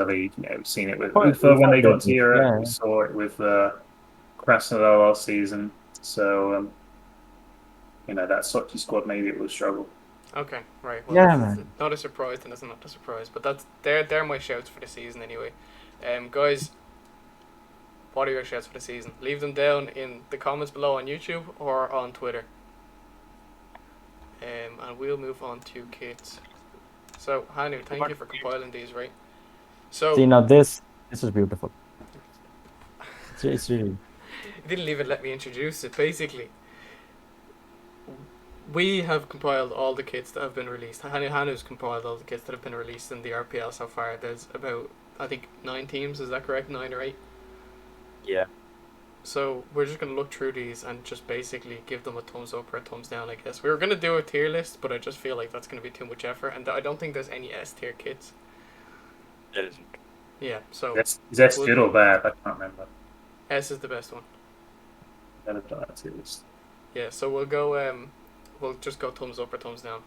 S3: league. You know, we've seen it with Ufa when they got to Europe.
S2: Yeah.
S3: We saw it with Krasnodar last season. So that Sochi squad maybe it will struggle.
S1: Okay, right. Well,
S2: Yeah, man.
S1: Not a surprise, then it's not a surprise. But they're my shouts for the season anyway. Guys, what are your shouts for the season? Leave them down in the comments below on YouTube or on Twitter. And we'll move on to kits. So Hanu, thank you for compiling these, right? So
S2: See, now this is beautiful. It's really.
S1: you didn't even let me introduce it. Basically, we have compiled all the kits that have been released. Hanu's compiled all the kits that have been released in the RPL so far. There's about, I think, 9 teams. Is that correct? 9 or 8?
S2: Yeah.
S1: So we're just going to look through these and just basically give them a thumbs up or a thumbs down, I guess. We were going to do a tier list, but I just feel like that's going to be too much effort. And I don't think there's any S tier kits.
S2: There isn't.
S1: Yeah, so...
S3: Is that good or bad? I can't remember.
S1: S is the best one. Yeah, so we'll go... we'll just go thumbs up or thumbs down.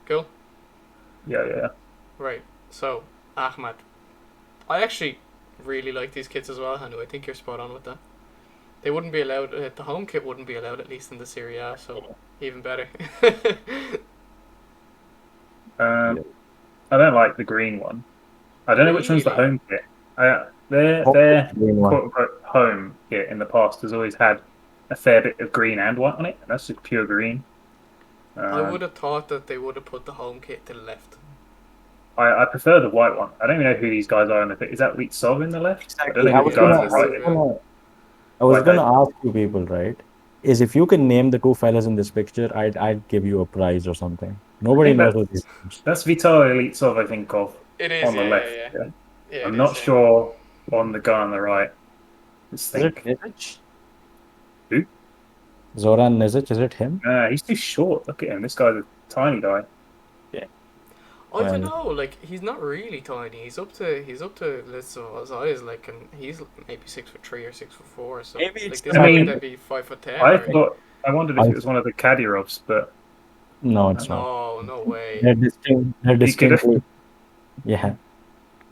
S1: Cool?
S3: Yeah.
S1: Right, so, Ahmad. I actually really like these kits as well, Hanu. I think you're spot on with that. They wouldn't be allowed... the home kit wouldn't be allowed, at least in the Serie A, so even better.
S3: I don't like the green one. I don't know which one's the home kit. Their quote-unquote home kit in the past has always had a fair bit of green and white on it, and that's just pure green.
S1: I would have thought that they would have put the home kit to the left.
S3: I prefer the white one. I don't even know who these guys are in the pit. Is that Litsov in the left?
S2: Exactly.
S3: I don't know who the guys on the right.
S2: I was gonna ask you people, right? Is if you can name the 2 fellas in this picture, I'd give you a prize or something. Nobody knows what these names.
S3: That's Vitaly Litsov, I think, on the left.
S1: Yeah,
S3: I'm not sure on the guy on the right.
S2: Is it Nizic?
S3: Who?
S2: Zoran Nizic, is it him?
S3: He's too short. Look at him. This guy's a tiny guy.
S2: Yeah.
S1: I don't know. Like he's not really tiny. He's up to Litsov's eyes. Like, and he's maybe 6'3" or 6'4". So
S2: maybe
S1: like this guy would be 5'10".
S3: I wondered if it was one of the Kadyrovs, but
S2: no, it's not.
S1: No way.
S2: They're distinctly. Yeah,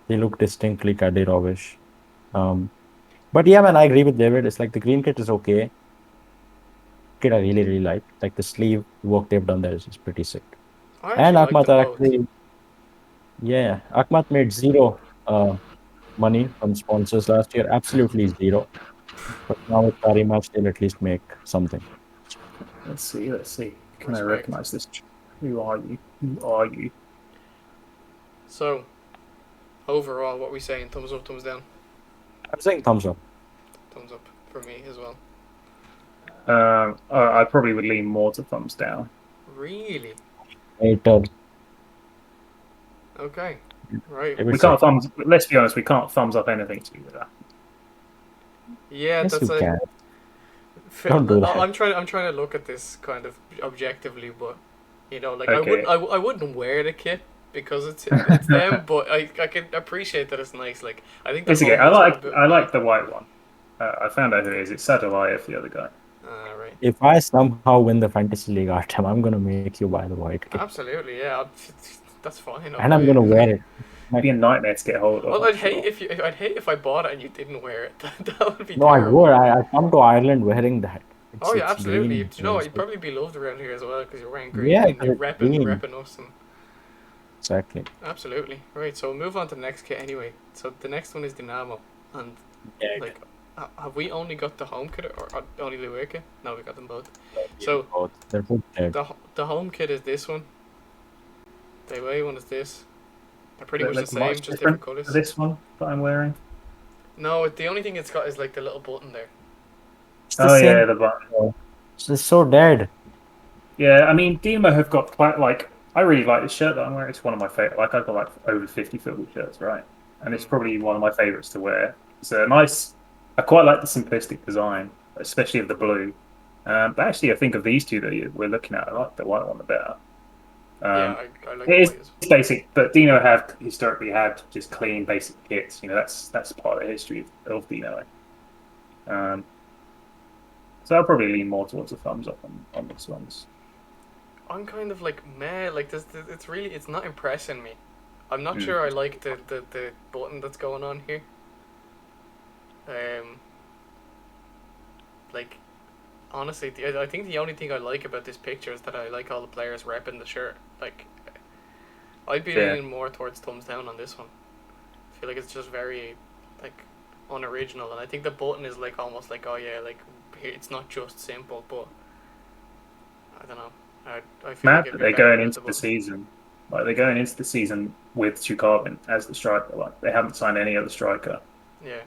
S2: they look distinctly Kadyrovish. But yeah, man, I agree with David. It's like the green kit is okay. Kit I really, really like. Like the sleeve work they've done there is pretty sick. And Akhmat actually, yeah, Akhmat made 0 money from sponsors last year, absolutely 0. But now with the rematch, they'll at least make something.
S3: Let's see. Can I recognize this? Who are you?
S1: So, overall, what are we saying? Thumbs up, thumbs down?
S2: I'm saying thumbs up.
S1: Thumbs up for me as well.
S3: I probably would lean more to thumbs down.
S1: Really?
S2: Later.
S1: Okay. Right.
S3: We can't thumbs. Let's be honest. We can't thumbs up anything to that.
S1: Yeah,
S2: yes,
S1: that's
S2: you
S1: like.
S2: Don't do that.
S1: I'm trying to look at this kind of objectively, but like
S3: okay.
S1: I wouldn't wear the kit because it's them, but I can appreciate that it's nice. Like I think
S3: it's okay. I like the white one. I found out who it is. It's Sadulayev, the other guy.
S1: Right.
S2: If I somehow win the fantasy league, Artem, I'm gonna make you buy the white kit.
S1: Absolutely, yeah. That's fine.
S2: And I'm gonna wear it.
S3: It'd be a nightmare to get hold of.
S1: Well,
S3: I'm
S1: I'd hate
S3: sure.
S1: if I bought it and you didn't wear it. That would be
S2: No, I
S1: terrible.
S2: would. I come to Ireland wearing that.
S1: Oh yeah,
S2: It's green
S1: absolutely.
S2: and
S1: Do you know what? You'd
S2: plastic.
S1: probably be loved around here as well because you're wearing green
S2: Yeah,
S1: and you're
S2: because it's green.
S1: repping us. And
S2: Exactly.
S1: absolutely right. So we'll move on to the next kit anyway. So the next one is Dynamo, and
S2: Yeah.
S1: like, have we only got the home kit or only the away kit? No, we got them both. So
S2: both. They're both there.
S1: the home kit is this one. The away one is this. They're pretty much the
S3: Like,
S1: same,
S3: much
S1: just different colours.
S3: to this one that I'm wearing.
S1: No, the only thing it's got is like the little button there.
S2: It's the
S3: Oh yeah,
S2: same.
S3: the button.
S2: It's so dead.
S3: Yeah, I mean, Demo have got quite like. I really like this shirt that I'm wearing. It's one of my favorite. Like I've got like over 50 football shirts, right? And it's probably one of my favorites to wear. It's a nice. I quite like the simplistic design, especially of the blue. But actually, I think of these two that we're looking at, I like the white one the better.
S1: Yeah, I like
S3: It
S1: the
S3: is
S1: white as well.
S3: basic, but Dino have historically had just clean, basic kits. You know, that's part of the history of Dino. So I'll probably lean more towards a thumbs up on this one's.
S1: I'm kind of like meh. Like this, it's not impressing me. I'm not sure I like the button that's going on here. Like, honestly, I think the only thing I like about this picture is that I like all the players repping the shirt. Like, I'd be leaning more towards thumbs down on this one. I feel like it's just very, like, unoriginal, and I think the button is like almost like, oh yeah, like it's not just simple, but I don't know. I feel
S3: Mad
S1: like
S3: that they're going into the season. Like they're going into the season with Chukabin as the striker. Like they haven't signed any other striker.
S1: Yeah.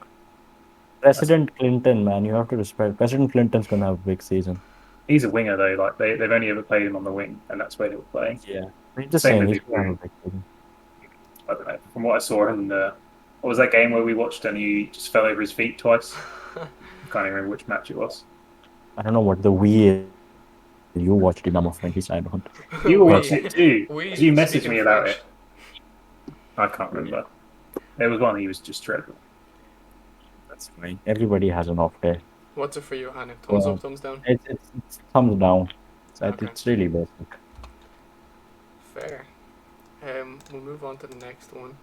S2: President Clinton, man, you have to respect. President Clinton's gonna have a big season.
S3: He's a winger though. Like they've only ever played him on the wing, and that's where he'll play.
S2: Yeah. I'm just
S3: Same
S2: saying,
S3: with
S2: he's gonna have a big season.
S3: I don't know. From what I saw in what was that game where we watched and he just fell over his feet twice? I can't even remember which match it was.
S2: I don't know what the we is. You watched Dynamo Frenchies, I don't.
S3: You watched it too.
S1: We
S3: You messaged
S1: speaking
S3: me about
S1: French.
S3: it. I can't remember. There was one he was just dreadful.
S2: That's fine. Everybody has an off day.
S1: What's it for you, Hanu? Thumbs up, thumbs down?
S2: It's thumbs down.
S1: Okay.
S2: It's really basic.
S1: Fair. We'll move on to the next one,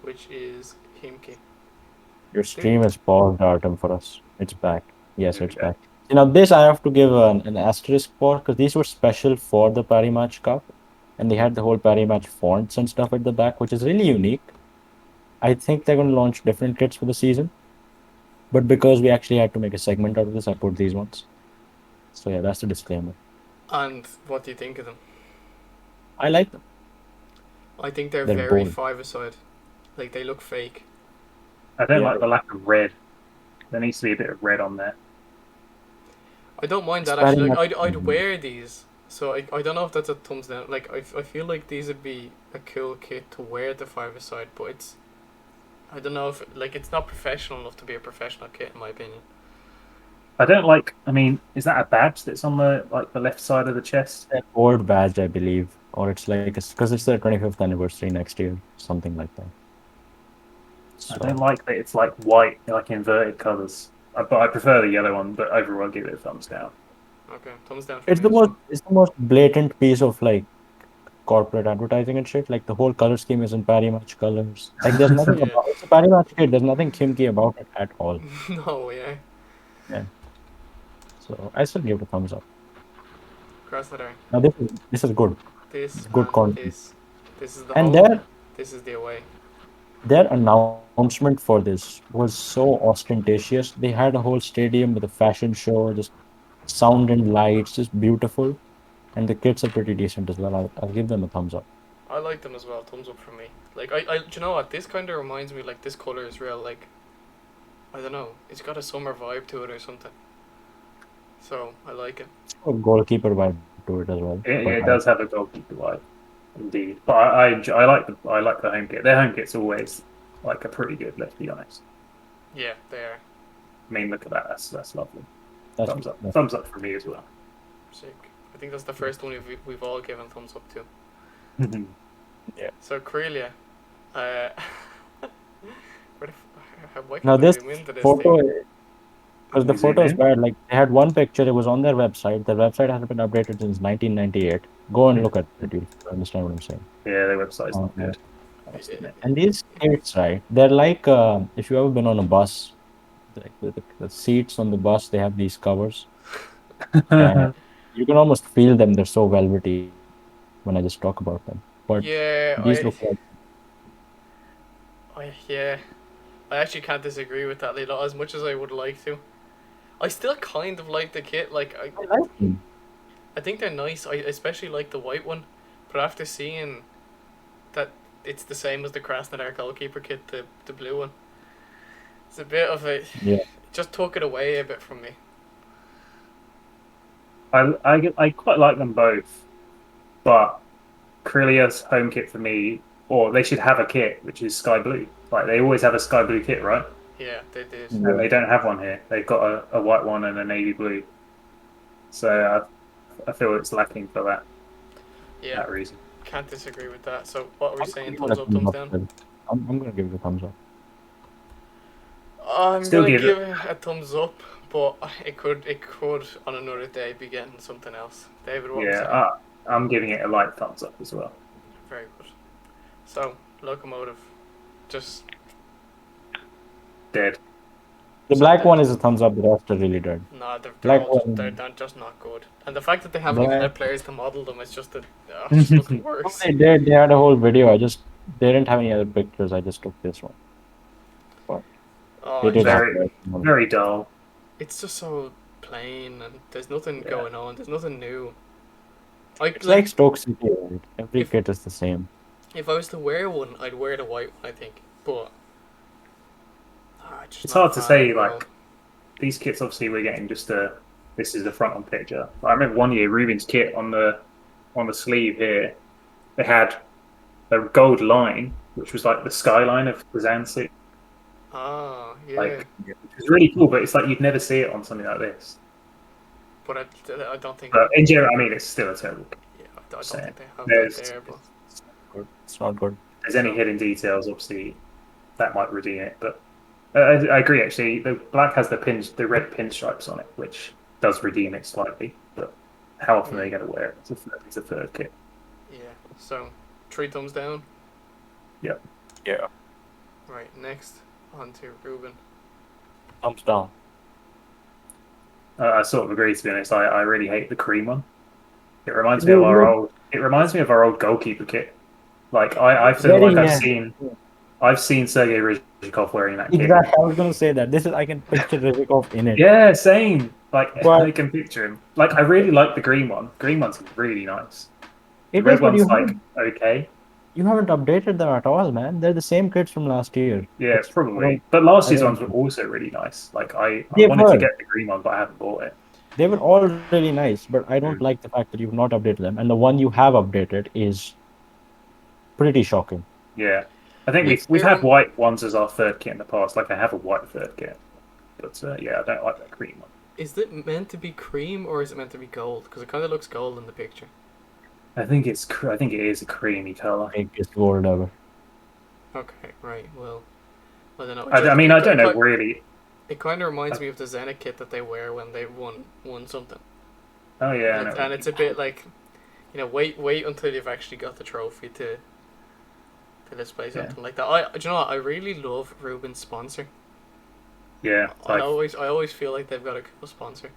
S1: which is Himki.
S2: Your stream is paused, Artem, for us. It's back. Yes,
S3: There we
S2: it's
S3: go.
S2: back. You know, this I have to give an asterisk for, because these were special for the Parimatch Cup, and they had the whole Parimatch fonts and stuff at the back, which is really unique. I think they're going to launch different kits for the season, but because we actually had to make a segment out of this, I put these ones. So yeah, that's the disclaimer.
S1: And what do you think of them?
S2: I like them.
S1: I think they're
S2: They're
S1: very
S2: bold.
S1: five-a-side. Like, they look fake.
S3: I don't
S2: Yeah.
S3: like the lack of red. There needs to be a bit of red on there.
S1: I don't mind
S2: It's
S1: that, actually.
S2: very
S1: Like,
S2: much-
S1: I'd wear these. So I don't know if that's a thumbs down. Like, I feel like these would be a cool kit to wear at the five-a-side, but it's... I don't know if... Like, it's not professional enough to be a professional kit, in my opinion.
S3: I don't like. I mean, is that a badge that's on the left side of the chest?
S2: An award badge, I believe, or it's like because it's their 25th anniversary next year, something like that. So,
S3: I don't like that it's like white, like inverted colours. But I prefer the yellow one. But overall, I'll give it a thumbs down.
S1: Okay, thumbs down for
S2: it's
S1: me
S2: the
S1: as well.
S2: most blatant piece of like corporate advertising and shit. Like the whole color scheme is in Parimatch colors. Like there's nothing
S1: Yeah.
S2: about it's a Parimatch kit. There's nothing kimchi about it at all.
S1: No, yeah.
S2: So I still give it a thumbs up.
S1: Cross that eye.
S2: Now this is good.
S1: This
S2: Good
S1: and
S2: content.
S1: this is the
S2: And
S1: home. This is the away.
S2: their announcement for this was so ostentatious. They had a whole stadium with a fashion show, just sound and lights, just beautiful. And the kits are pretty decent as well. I'll give them a thumbs up.
S1: I like them as well. Thumbs up from me. Like, do you know what? This kind of reminds me, like, this color is real, like, I don't know. It's got a summer vibe to it or something. So, I like it.
S2: A goalkeeper vibe to it as well.
S3: It does have a goalkeeper vibe, indeed. But I like the home kit. Their home kit's always like a pretty good. Let's be honest.
S1: Yeah, they are.
S3: I mean, look at that. That's lovely.
S2: That's
S3: Thumbs up. Thumbs up for me as well.
S1: Sick. I think that's the first one we've all given thumbs up to.
S2: Yeah.
S1: So, Corellia. Where the why
S2: Now
S1: can't
S2: this
S1: I zoom into this
S2: photo,
S1: thing?
S2: because the
S3: Is it
S2: photo is
S3: in?
S2: bad. Like they had one picture. It was on their website. Their website hasn't been updated since 1998. Go and look at it. You understand what I'm saying?
S3: Yeah, their website's not
S2: Yeah.
S3: good. I must admit.
S2: And these kits, right? They're like if you ever been on a bus, like the seats on the bus, they have these covers, and you can almost feel them. They're so velvety when I just talk about them. But
S1: Yeah,
S2: these look like
S1: yeah, I actually can't disagree with that, Lilo, as much as I would like to. I still kind of like the kit. Like
S2: I like them.
S1: I think they're nice. I especially like the white one, but after seeing that it's the same as the Krasnodar goalkeeper kit, the blue one, it's a bit of a.
S2: Yeah.
S1: It just took it away a bit from me.
S3: I quite like them both, but Krilia's home kit for me, or they should have a kit which is sky blue. Like they always have a sky blue kit, right?
S1: Yeah, they did.
S2: Yeah.
S3: And they don't have one here. They've got a white one and a navy blue. So I feel it's lacking for
S1: Yeah,
S3: that reason.
S1: can't disagree with that. So what are we
S2: I'm
S1: saying?
S2: gonna
S1: Thumbs up,
S2: give it
S1: thumbs
S2: a
S1: down.
S2: thumbs up. I'm gonna give it a thumbs up.
S1: I'm
S3: Still
S1: gonna
S3: give
S1: give it a thumbs up, but it could on another day be getting something else. David, what was
S3: Yeah, I'm giving it a light thumbs up as well.
S1: Very good. So locomotive, just
S3: Dead.
S2: The black one is a thumbs up. The rest are really dead.
S1: nah, they're
S2: Black
S1: all just,
S2: one.
S1: they're just not good. And the fact that they haven't even
S2: Black-
S1: had players to model them is just just looking
S2: Oh,
S1: worse.
S2: they did. They had a whole video. They didn't have any other pictures. I just took this one.
S1: Oh,
S2: They did
S1: just-
S2: have
S3: Very,
S2: that.
S3: very dull.
S1: it's just so plain, and there's nothing
S3: Yeah.
S1: going on. There's nothing new.
S2: It's like Stoke City. Right? Every
S1: If-
S2: kit is the same.
S1: if I was to wear one, I'd wear the white one, I think. But just
S3: It's
S1: not a
S3: hard to
S1: fan
S3: say.
S1: overall.
S3: Like these kits, obviously, we're getting just this is the front on picture. I remember one year Rubin's kit on the sleeve here, they had a gold line, which was like the skyline of the Zanzibar.
S1: Ah, yeah.
S3: Like it was really cool, but it's like you'd never see it on something like this.
S1: But I don't think.
S3: But in general, I mean, it's still a terrible kit.
S1: Yeah, I don't
S3: Same.
S1: think they have
S3: There's-
S1: that there. But
S2: It's not good.
S3: If there's any hidden details, obviously, that might redeem it. But I agree. Actually, the black has the red pinstripes on it, which does redeem it slightly. But how often are they going to wear it? It's a third kit.
S1: yeah, so 3 thumbs down.
S3: Yeah.
S2: Yeah.
S1: Right, next on to Rubin.
S2: Thumbs down.
S3: I sort of agree. To be honest, I really hate the cream one. It reminds me of our old. It reminds me of our old goalkeeper kit. Like I feel like I've seen Sergei Rizhikov wearing that kit.
S2: Exactly. I was gonna say that. I can picture Rizhikov in it.
S3: Yeah, same. Like
S2: But-
S3: I can picture him. Like I really like the green one. Green one's really nice. The
S2: It
S3: red
S2: is, but
S3: one's like okay.
S2: you haven't updated them at all, man. They're the same kits from last year.
S3: Yeah,
S2: It's-
S3: probably. But last
S2: I
S3: year's
S2: don't-
S3: ones were also really nice. Like I
S2: They
S3: wanted to
S2: were.
S3: get the green one, but I haven't bought it.
S2: They were all really nice, but I don't like the fact that you've not updated them. And the one you have updated is pretty shocking.
S3: Yeah, I think
S1: It's
S3: we've had
S1: very-
S3: white ones as our third kit in the past. Like I have a white third kit, but yeah, I don't like that green one.
S1: Is it meant to be cream or is it meant to be gold? Because it kind of looks gold in the picture.
S3: I think it is a creamy color.
S2: Biggest gold ever.
S1: Okay, right. Well, I don't know.
S3: I mean, I don't know really.
S1: It kind of reminds me of the Zenit kit that they wear when they won something.
S3: Oh yeah,
S1: And, and it's a bit like, wait until you've actually got the trophy to display something like that. Do you know what? I really love Rubin's sponsor.
S3: yeah.
S1: I always feel like they've got a cool sponsor.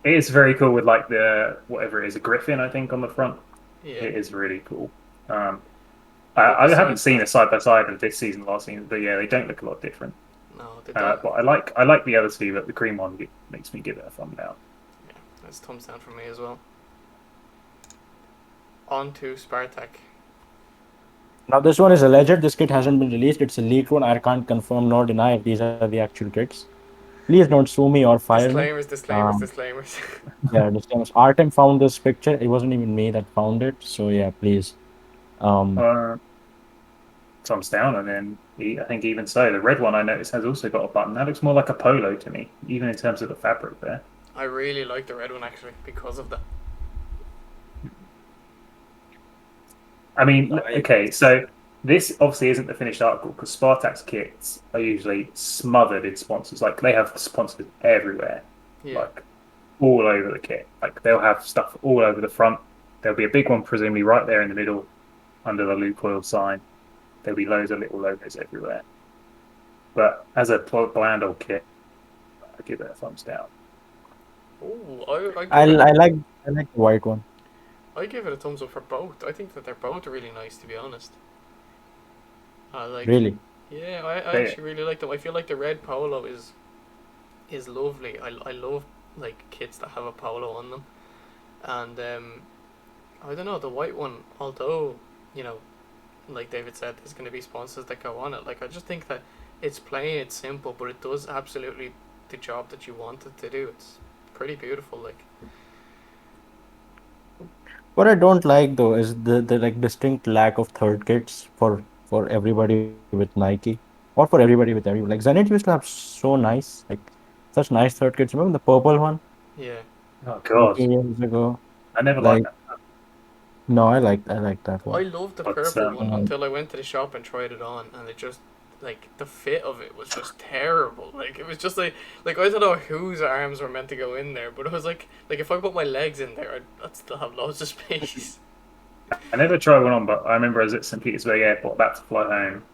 S3: It is very cool with like the whatever it is, a griffin I think on the front.
S1: Yeah.
S3: It is really cool.
S1: But
S3: I haven't
S1: besides
S3: seen
S1: that-
S3: a side by side of this season, last season, but yeah, they don't look a lot different.
S1: No, they don't.
S3: But I like the other two, but the green one makes me give it a thumb down.
S1: Yeah, that's thumbs down for me as well. On to Spartak.
S2: Now this one is alleged. This kit hasn't been released. It's a leaked one. I can't confirm nor deny if these are the actual kits. Please don't sue me or fire me.
S1: Disclaimers.
S2: Yeah, disclaimers. Artem found this picture. It wasn't even me that found it. So yeah, please.
S3: Thumbs down, and then I think even so, the red one I noticed has also got a button. That looks more like a polo to me, even in terms of the fabric there.
S1: I really like the red one actually because of that.
S3: I mean, okay, so this obviously isn't the finished article because Spartak's kits are usually smothered in sponsors. Like they have sponsors everywhere,
S1: Yeah.
S3: like all over the kit. Like they'll have stuff all over the front. There'll be a big one presumably right there in the middle, under the Lukoil sign. there'll be loads of little logos everywhere. But as a bland old kit, I give it a thumbs down.
S1: Oh,
S2: I like the white one.
S1: I give it a thumbs up for both. I think that they're both really nice, to be honest.
S2: Really.
S1: Yeah, I actually really like them. I feel like the red polo is lovely. I love like kits that have a polo on them, and I don't know, the white one. Although you know, like David said, there's going to be sponsors that go on it. Like I just think that it's plain, it's simple, but it does absolutely the job that you want it to do. It's pretty beautiful. Like
S2: What I don't like though is the like distinct lack of third kits for everybody with Nike or for everybody with everyone. Like Zenit used to have so nice, like such nice third kits. Remember the purple one
S1: yeah,
S3: Oh
S2: a
S3: god,
S2: few years ago?
S3: I never liked
S2: Like
S3: that.
S2: no, I like that
S1: I
S2: one.
S1: loved the
S3: But
S1: purple one
S2: Um,
S1: until I went to the shop and tried it on, and it just like the fit of it was just terrible. Like it was just like I don't know whose arms were meant to go in there, but it was like if I put my legs in there, I'd still have loads of space.
S3: I never tried one on, but I remember I was at St. Petersburg Airport about to fly home,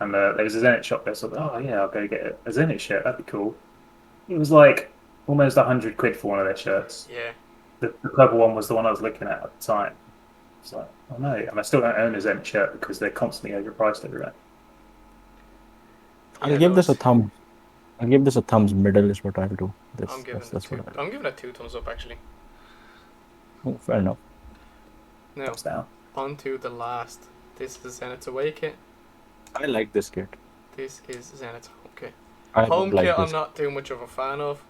S3: and there was a Zenit shop there. So I thought, oh yeah, I'll go get a Zenit shirt. That'd be cool. It was like almost £100 for one of their shirts.
S1: Yeah,
S3: The purple one was the one I was looking at the time. It's like, oh no, and I still don't own a Zenit shirt because they're constantly overpriced everywhere.
S2: I'll
S1: yeah,
S2: give
S1: no,
S2: this a
S1: it's.
S2: thumb. I'll give this a thumbs middle is what I'll do.
S1: I'm
S2: This
S1: giving it
S2: that's what
S1: two.
S2: I'll do.
S1: I'm giving it two thumbs up actually.
S2: Oh, fair enough.
S1: Now
S3: Thumbs down.
S1: on to the last. This is Zenit's away kit.
S2: I like this kit.
S1: This is Zenit's home kit.
S2: I
S1: Home
S2: would like
S1: kit, I'm
S2: this.
S1: not too much of a fan of.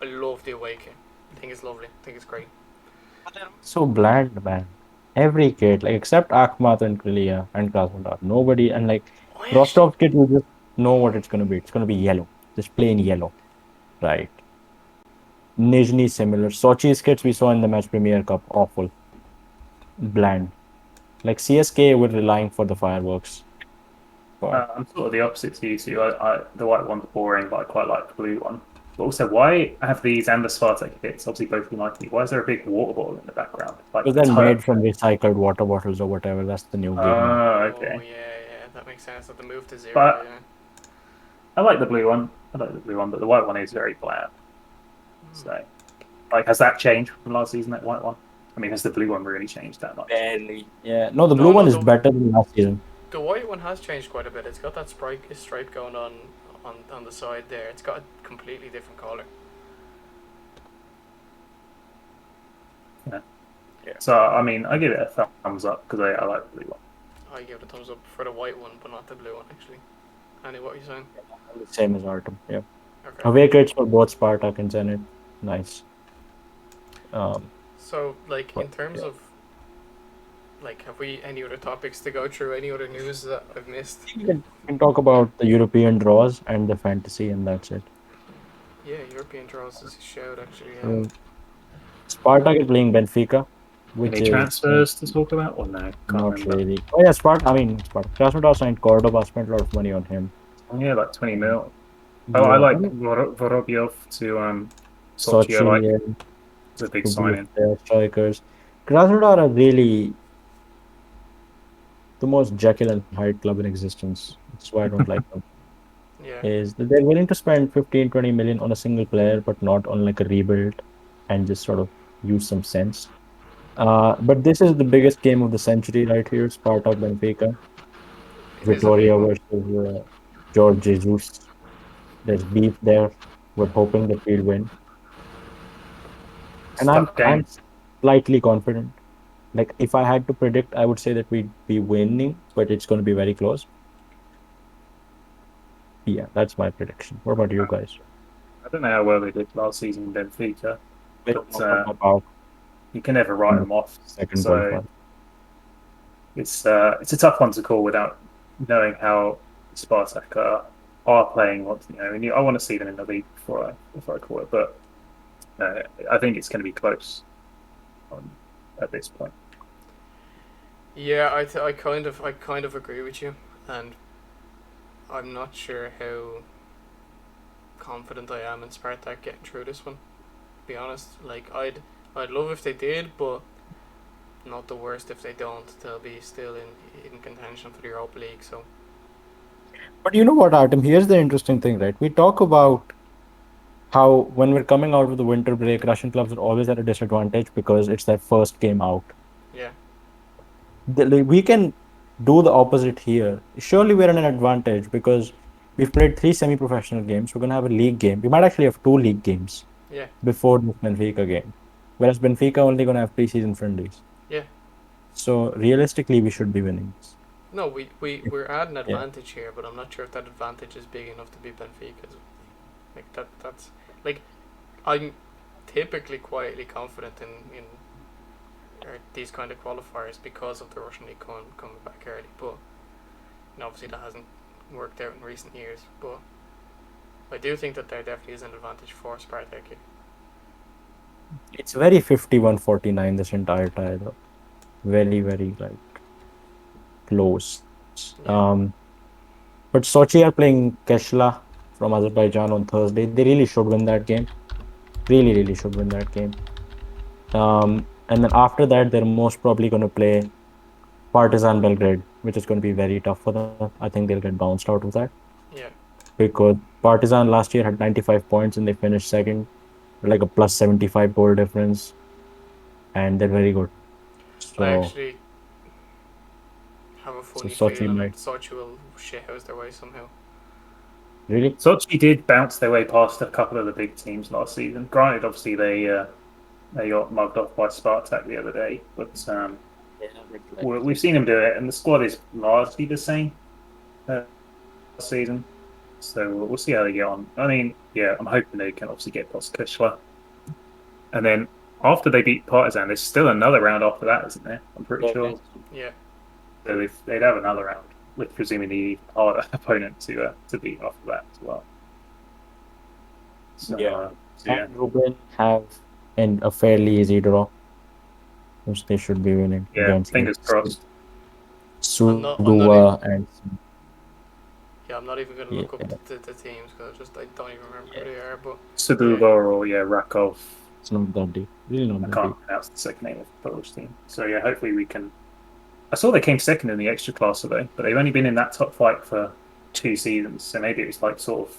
S1: I love the away kit. I think it's lovely. I think it's great.
S2: So bland, man. Every kit, like except Akhmat and Krylia and Krasnodar, nobody and like
S1: I actually.
S2: Rostov kit, you just know what it's gonna be. It's gonna be yellow, just plain yellow, right? Nizhny similar. Sochi's kits we saw in the match Premier Cup, awful, bland. Like CSKA were relying for the fireworks. But
S3: I'm sort of the opposite to you two. The white one's boring, but I quite like the blue one. But also, why have these and the Spartak kits, obviously both United, why is there a big water bottle in the background? Like
S2: because
S3: the
S2: they're
S3: tire.
S2: made from recycled water bottles or whatever. That's the new gig now.
S3: Oh,
S1: Oh
S3: okay.
S1: yeah, that makes sense. That the move to zero.
S3: But
S1: Yeah.
S3: I like the blue one. I like the blue one, but the white one is very bland. So, like, has that changed from last season, that white one? I mean, has the blue one really changed that much?
S2: Barely. Yeah. No, the
S1: No,
S2: blue
S1: no,
S2: one is better than last season.
S1: the white one has changed quite a bit. It's got that stripe going on the side there. It's got a completely different color.
S3: Yeah. So, I mean, I give it a thumbs up because I like the blue one.
S1: I give it a thumbs up for the white one, but not the blue one actually. Annie, what are you saying?
S2: The same as Artem. Yeah.
S1: Okay.
S2: Away kits for both Spartak and Zenit. Nice.
S1: So, like, in terms
S2: yeah.
S1: of, like, have we any other topics to go through? Any other news that I've missed?
S2: We can talk about the European draws and the fantasy, and that's it.
S1: Yeah, European draws is a shout actually.
S2: So, Spartak is playing Benfica, which
S3: Any
S2: is
S3: transfers to talk about or no? Can't
S2: not
S3: remember.
S2: really. Oh yeah, Spartak. I mean, Spartak. Krasnodar signed Cordoba. Spent a lot of money on him.
S3: Yeah, like 20 mil. Oh, I
S2: Yeah,
S3: like Vorobyov to Sochi. I
S2: Sochi.
S3: like
S2: Yeah,
S3: it's a big
S2: to be
S3: signing.
S2: their strikers. Krasnodar are really the most Jekyll and Hyde club in existence. That's why I don't like them.
S1: Yeah.
S2: Is that they're willing to spend 15-20 million on a single player, but not on like a rebuild and just sort of use some sense. But this is the biggest game of the century right here, Spartak Benfica.
S1: It is a big
S2: Vitoria
S1: one.
S2: versus George Jesus. There's beef there. We're hoping that we'll win.
S3: It's
S2: And
S3: a
S2: I'm
S3: tough game.
S2: I'm slightly confident. Like if I had to predict, I would say that we'd be winning, but it's going to be very close. Yeah, that's my prediction. What about you guys?
S3: I don't know how well they did last season in Benfica,
S2: We're
S3: but
S2: talking about
S3: you can never write them off.
S2: second
S3: So
S2: qualifier.
S3: it's a tough one to call without knowing how Spartak are playing. And I want to see them in the league before I call it. But I think it's going to be close at this point.
S1: Yeah, I kind of agree with you, and I'm not sure how confident I am in Spartak getting through this one. To be honest, like I'd love if they did, but not the worst if they don't. They'll be still in contention for the Europa League. So
S2: But you know what, Artem? Here's the interesting thing, right? We talk about how when we're coming out of the winter break, Russian clubs are always at a disadvantage because it's their first game out.
S1: yeah,
S2: We can do the opposite here. Surely we're in an advantage because we've played 3 semi-professional games. We're gonna have a league game. We might actually have 2 league games
S1: yeah,
S2: before this Benfica game, whereas Benfica only gonna have pre-season friendlies.
S1: yeah.
S2: So realistically, we should be winning this.
S1: No, we're at an
S2: Yeah.
S1: advantage here, but I'm not sure if that advantage is big enough to be Benfica's. Like that's like I'm typically quietly confident in these kind of qualifiers because of the Russian league coming back early, but obviously that hasn't worked out in recent years. But I do think that there definitely is an advantage for Spartak here.
S2: It's very 51-49 this entire tie, though. Very, very like close.
S1: Yeah.
S2: But Sochi are playing Kesla from Azerbaijan on Thursday. They really should win that game. Really, really should win that game. And then after that, they're most probably going to play Partizan Belgrade, which is going to be very tough for them. I think they'll get bounced out of that
S1: Yeah,
S2: because Partizan last year had 95 points and they finished second, like a plus 75 goal difference, and they're very good.
S1: I
S2: So,
S1: actually have a
S2: so
S1: funny
S2: Sochi
S1: feeling
S2: might
S1: Sochi will shithouse their way somehow.
S2: really.
S3: Sochi did bounce their way past a couple of the big teams last season. Granted, obviously they got mugged off by Spartak the other day, but we've seen them do it, and the squad is largely the same last season. So we'll see how they get on. I mean, yeah, I'm hoping they can obviously get past Kesla. And then after they beat Partizan, there's still another round after that, isn't there? I'm pretty sure.
S1: Yeah,
S3: So they'd have another round with presumably a harder opponent to beat after that as well. So,
S2: Yeah.
S3: yeah.
S2: And Rubin have a fairly easy draw, which they should be winning
S3: Yeah,
S2: against
S3: fingers crossed.
S1: I'm not
S2: Suduva and
S1: yeah. I'm not even gonna look
S2: yeah,
S1: up the teams because I don't even remember who they are. But
S3: Suduva or Rakow.
S2: it's not that deep. Really not
S3: I
S2: that
S3: can't
S2: deep.
S3: pronounce the second name of the Polish team. So yeah, hopefully we can. I saw they came second in the extra class today, but they've only been in that top flight for 2 seasons. So maybe it's like sort of,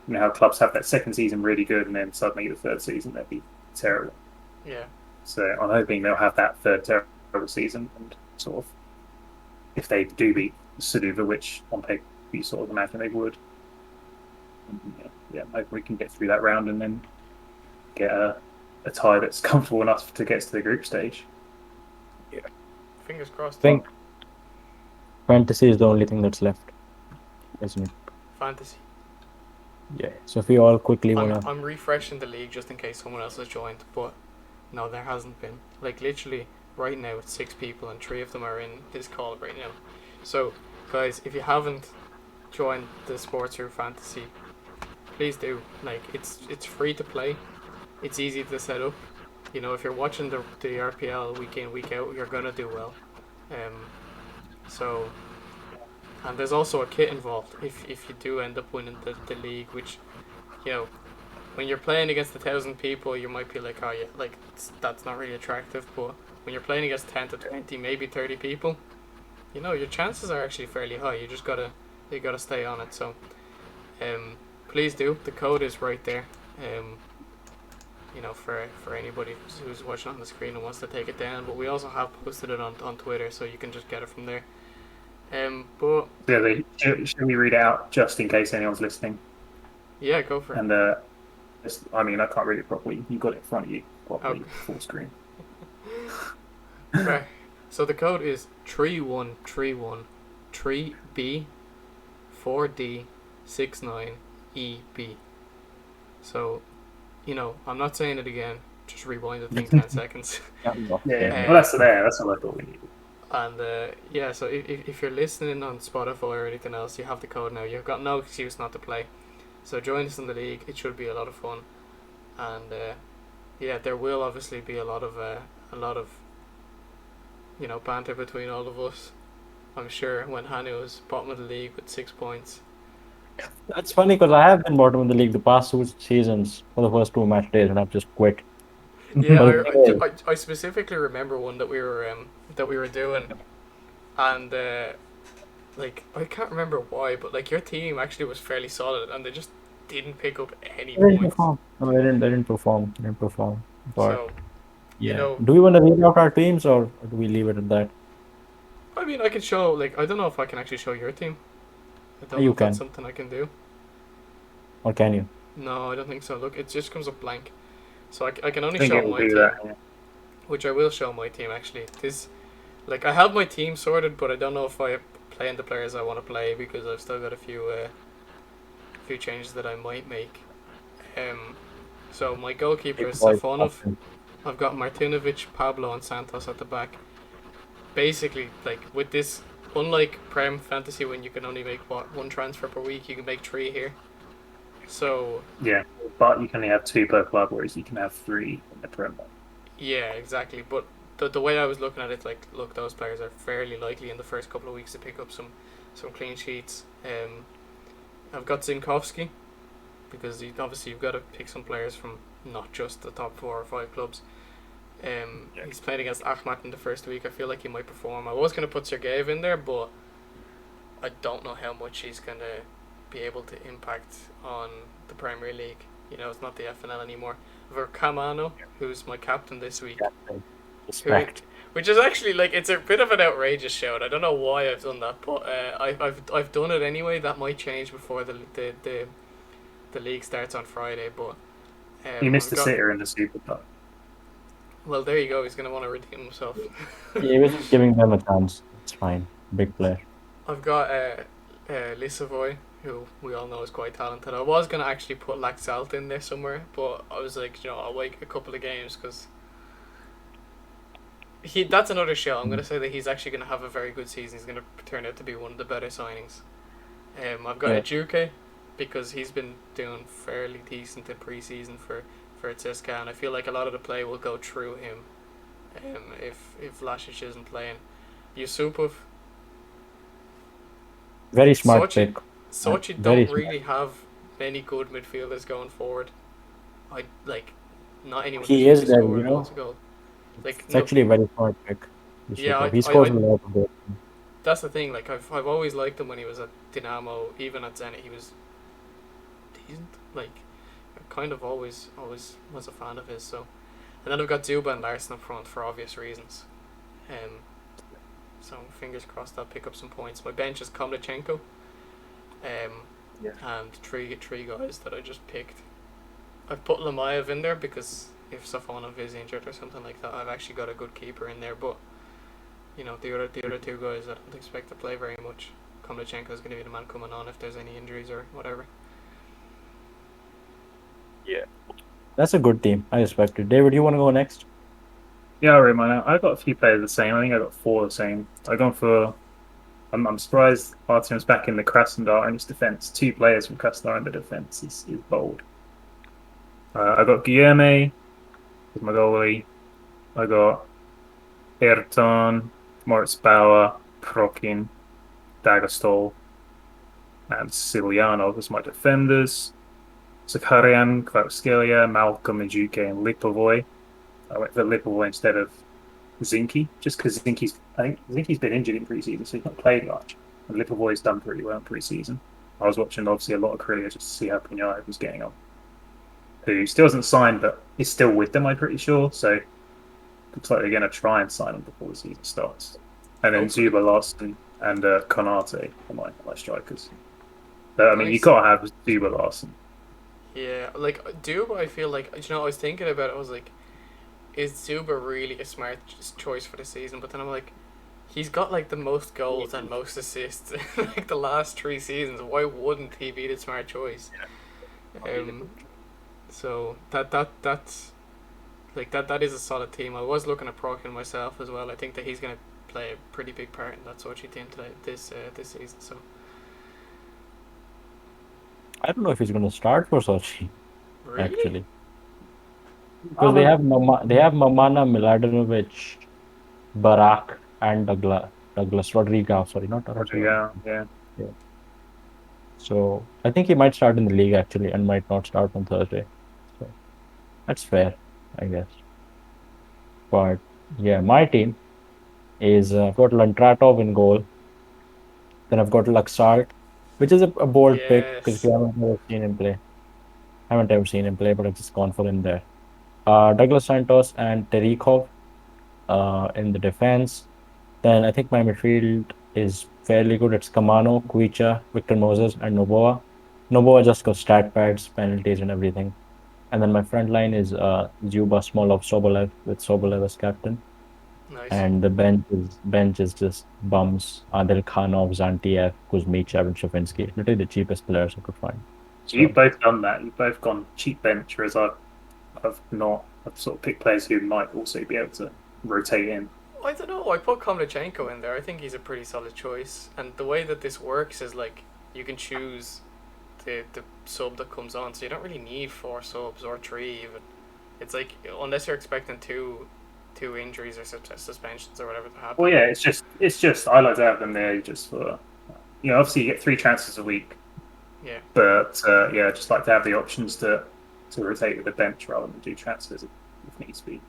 S3: you know, how clubs have that second season really good, and then suddenly the third season they'd be terrible.
S1: yeah,
S3: So I'm hoping they'll have that third terrible season, and sort of, if they do beat Suduva, which on paper you sort of imagine they would, yeah, I'm hoping we can get through that round and then get a tie that's comfortable enough to get to the group stage.
S1: fingers crossed.
S2: I think fantasy is the only thing that's left, isn't it?
S1: Fantasy.
S2: Yeah. So if we all quickly wanna,
S1: I'm refreshing the league just in case someone else has joined, but no, there hasn't been. Like literally right now, it's 6 people and 3 of them are in this call right now. So, guys, if you haven't joined the Sports Room Fantasy, please do. Like it's free to play. It's easy to set up. You know, if you're watching the RPL week in week out, you're gonna do well. So, and there's also a kit involved if you do end up winning the league, which, you know, when you're playing against 1,000 people, you might be like, oh yeah, like that's not really attractive. But when you're playing against 10 to 20, maybe 30 people, you know, your chances are actually fairly high. You gotta stay on it. So, please do. The code is right there. You know, for anybody who's watching on the screen and wants to take it down. But we also have posted it on Twitter, so you can just get it from there. But
S3: yeah, should we read it out just in case anyone's listening?
S1: yeah, go for it.
S3: And I mean, I can't read it properly. You got it in front of you properly, full screen.
S1: Right. So the code is 3131 3B 4D 69EB. So, you know, I'm not saying it again. Just rewind the thing 10 seconds.
S3: Yeah. Well, that's there. That's all I thought we needed.
S1: And yeah, so if you're listening on Spotify or anything else, you have the code now. You've got no excuse not to play. So join us in the league. It should be a lot of fun. And yeah, there will obviously be a lot of you know, banter between all of us. I'm sure when Hanu is bottom of the league with 6 points.
S2: that's funny because I have been bottom of the league the past 2 seasons for the first 2 match days, and I've just quit.
S1: Yeah,
S2: But the thing is,
S1: I specifically remember one that we were doing, and like I can't remember why, but like your team actually was fairly solid, and they just didn't pick up any
S2: they didn't
S1: points.
S2: perform. No, they didn't perform. They didn't perform. But
S1: So you
S2: yeah,
S1: know,
S2: do we want to read out our teams or do we leave it at that?
S1: I mean, I can show like I don't know if I can actually show your team. I don't know
S2: You
S1: if that's
S2: can,
S1: something I can do.
S2: or can you?
S1: No, I don't think so. Look, it just comes up blank. So I can only
S3: I think
S1: show
S3: it will
S1: my
S3: do
S1: team,
S3: that. Yeah.
S1: which I will show my team actually. This, like, I have my team sorted, but I don't know if I play in the players I want to play because I've still got a few changes that I might make. So my goalkeeper is
S2: Boys,
S1: Safonov. I've got Martinovic, Pablo, and Santos at the back. Basically, like with this, unlike Prem Fantasy when you can only make one transfer per week, you can make three here. So
S3: Yeah, but you can only have two per club, whereas you can have three in the Premier.
S1: yeah, exactly. But the way I was looking at it, like, look, those players are fairly likely in the first couple of weeks to pick up some clean sheets. I've got Zinkovsky because obviously you've got to pick some players from not just the top 4 or 5 clubs. He's playing against Akhmat in the first week. I feel like he might perform. I was going to put Sergeyev in there, but I don't know how much he's going to be able to impact on the Premier League. You know, it's not the FNL anymore. Verkamano, who's my captain this week,
S2: Respect.
S1: which is actually like it's a bit of an outrageous shout. I don't know why I've done that, but I've done it anyway. That might change before the league starts on Friday. But
S3: You missed
S1: I've
S3: the
S1: got,
S3: sitter in the Super Cup.
S1: well, there you go. He's gonna want to redeem himself.
S2: He was just giving them a chance. It's fine. Big player.
S1: I've got Lisavoy, who we all know is quite talented. I was gonna actually put Laxalt in there somewhere, but I was like, I'll wait a couple of games because that's another show. I'm gonna say that he's actually gonna have a very good season. He's gonna turn out to be one of the better signings. I've got
S2: Yeah.
S1: Ejuke because he's been doing fairly decent in pre-season for CSKA, and I feel like a lot of the play will go through him. If Lasic isn't playing, Yusupov.
S2: Very smart
S1: Sochi,
S2: pick.
S1: Sochi
S2: Very
S1: don't
S2: smart.
S1: really have many good midfielders going forward. I like not anyone
S2: He
S1: who's
S2: is
S1: going to
S2: there,
S1: score
S2: you
S1: loads
S2: know.
S1: of goals. Like
S2: It's
S1: no,
S2: actually a very smart pick.
S1: yeah,
S2: He scores a lot of goals.
S1: that's the thing. Like I've always liked him when he was at Dinamo, even at Zenit, he was decent. Like I kind of always was a fan of his. So, and then I've got Zuba and Larson up front for obvious reasons. So fingers crossed I'll pick up some points. My bench is Komlichenko. And three guys that I just picked. I've put Lamayev in there because if Safonov is injured or something like that, I've actually got a good keeper in there. But the other two guys I don't expect to play very much. Komlichenko is going to be the man coming on if there's any injuries or whatever.
S3: Yeah.
S2: That's a good team. I respect it. David, you want to go next?
S3: Yeah, I remind now. I got a few players the same. I think I got 4 the same. I've gone for. I'm surprised Artem's back in the Krasnodar in his defense. 2 players from Krasnodar in the defense is bold. I got Guilherme as my goalie. I got Ayrton, Moritz Bauer, Prokin, Dagostol, and Silianov as my defenders. Zakarian, Kvaratskhelia, Malcolm, Ejuke, and Lipovoy. I went for Lipovoy instead of Zinky, just because I think Zinky's been injured in preseason, so he's not played much. And Lipovoy's done pretty well in preseason. I was watching obviously a lot of Krylia just to see how Pinayev was getting on. Who still hasn't signed, but is still with them, I'm pretty sure. So looks like they're going to try and sign him before the season starts. And then
S1: Hopefully.
S3: Zuba, Larson, and Konate are my strikers. But, I mean, you
S1: Nice.
S3: got to have Zuba, Larson.
S1: Yeah, like Zuba, I feel like I was thinking about it. I was like, is Zuba really a smart choice for the season? But then I'm like, he's got like the most goals and most assists in like the last 3 seasons. Why wouldn't he be the smart choice? So that's like that is a solid team. I was looking at Prokin myself as well. I think that he's going to play a pretty big part in that Sochi team today this season. So
S2: I don't know if he's going to start for Sochi,
S1: really,
S2: actually. Because they have Mamana, Miladinovic, Barak, and Douglas Rodriguez. Sorry, not Rodriguez.
S3: Yeah.
S2: So I think he might start in the league actually, and might not start on Thursday. So that's fair, I guess. But yeah, my team is I've got Lantratov in goal. Then I've got Laxart, which is a bold pick because
S1: Yes.
S2: we haven't ever seen him play. Haven't ever seen him play, but I've just gone for him there. Douglas Santos and Terikov in the defense. Then I think my midfield is fairly good. It's Kamano, Kuicha, Victor Moses, and Novoa. Novoa just got stat pads, penalties, and everything. And then my front line is Zuba Smolov Sobolev with Sobolev as captain.
S1: Nice.
S2: And the bench is just bums. Adil Khanov, Zantiev, Kuzmichev, and Shafinsky. Literally the cheapest players I could find.
S3: You've
S2: So
S3: both done that. You've both gone cheap bench, whereas I've not. I've sort of picked players who might also be able to rotate in.
S1: I don't know. I put Komlichenko in there. I think he's a pretty solid choice. And the way that this works is like you can choose the sub that comes on, so you don't really need 4 subs or 3 even. It's like unless you're expecting two injuries or suspensions or whatever to happen.
S3: Well, yeah, it's just I like to have them there just for obviously you get 3 chances a week,
S1: Yeah.
S3: but yeah, I just like to have the options to rotate with the bench rather than do transfers if needs be.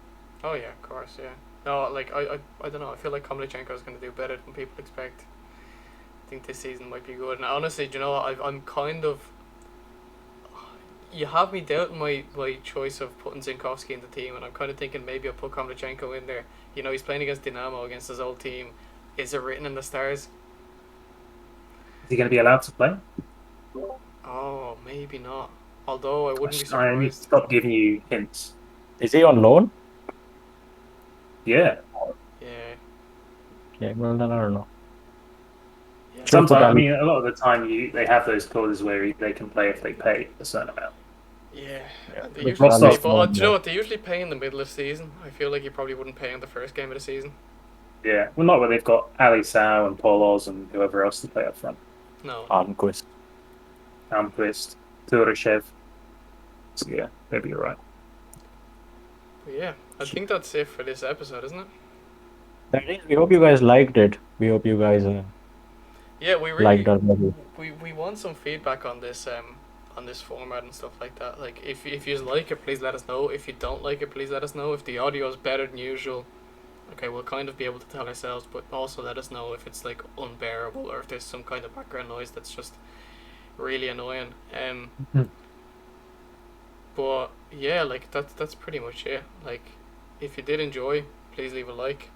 S1: Oh yeah, of course. Yeah. No, like I don't know. I feel like Komlichenko is going to do better than people expect. I think this season might be good. And honestly, do you know what? I'm kind of. You have me doubting my choice of putting Zinkowski in the team, and I'm kind of thinking maybe I'll put Komlichenko in there. You know, he's playing against Dinamo, against his old team. Is it written in the stars?
S3: Is he going to be allowed to play?
S1: Oh, maybe not. Although I wouldn't be
S3: I need to
S1: surprised.
S3: stop giving you hints.
S2: is he on loan?
S3: Yeah.
S1: Yeah.
S2: Yeah, well then I don't know.
S1: Yeah.
S2: Should have put
S3: Sometimes, I
S2: Ali.
S3: mean, a lot of the time, they have those clauses where they can play if they pay a certain amount.
S1: Yeah.
S2: Yeah,
S1: And they
S2: should have
S1: usually
S2: put
S3: Ali
S1: pay,
S2: Ali
S1: but
S2: on
S1: do you know
S2: there.
S1: what? They usually pay in the middle of the season. I feel like you probably wouldn't pay in the first game of the season.
S3: Yeah. Well, not when they've got Ali Sao and Polos and whoever else to play up front.
S1: No.
S2: Almquist.
S3: Almquist, Turashev. So yeah, maybe you're right.
S1: But yeah, I think that's it for this episode, isn't it?
S2: That is, we hope you guys liked it. We hope you guys
S1: Yeah, we
S2: liked
S1: really
S2: our movie.
S1: we want some feedback on this format and stuff like that. Like if you like it, please let us know. If you don't like it, please let us know. If the audio is better than usual, okay, we'll kind of be able to tell ourselves, but also let us know if it's like unbearable or if there's some kind of background noise that's just really annoying.
S2: Mhm.
S1: But yeah, like that's pretty much it. Like if you did enjoy, please leave a like.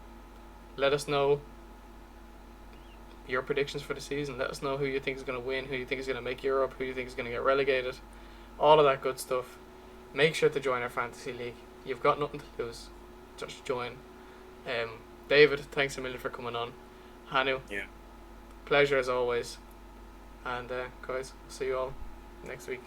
S1: Let us know your predictions for the season. Let us know who you think is going to win, who you think is going to make Europe, who you think is going to get relegated. All of that good stuff. Make sure to join our fantasy league. You've got nothing to lose. Just join. David, thanks a million for coming on. Hanu,
S2: Yeah.
S1: pleasure as always. And guys, see you all next week.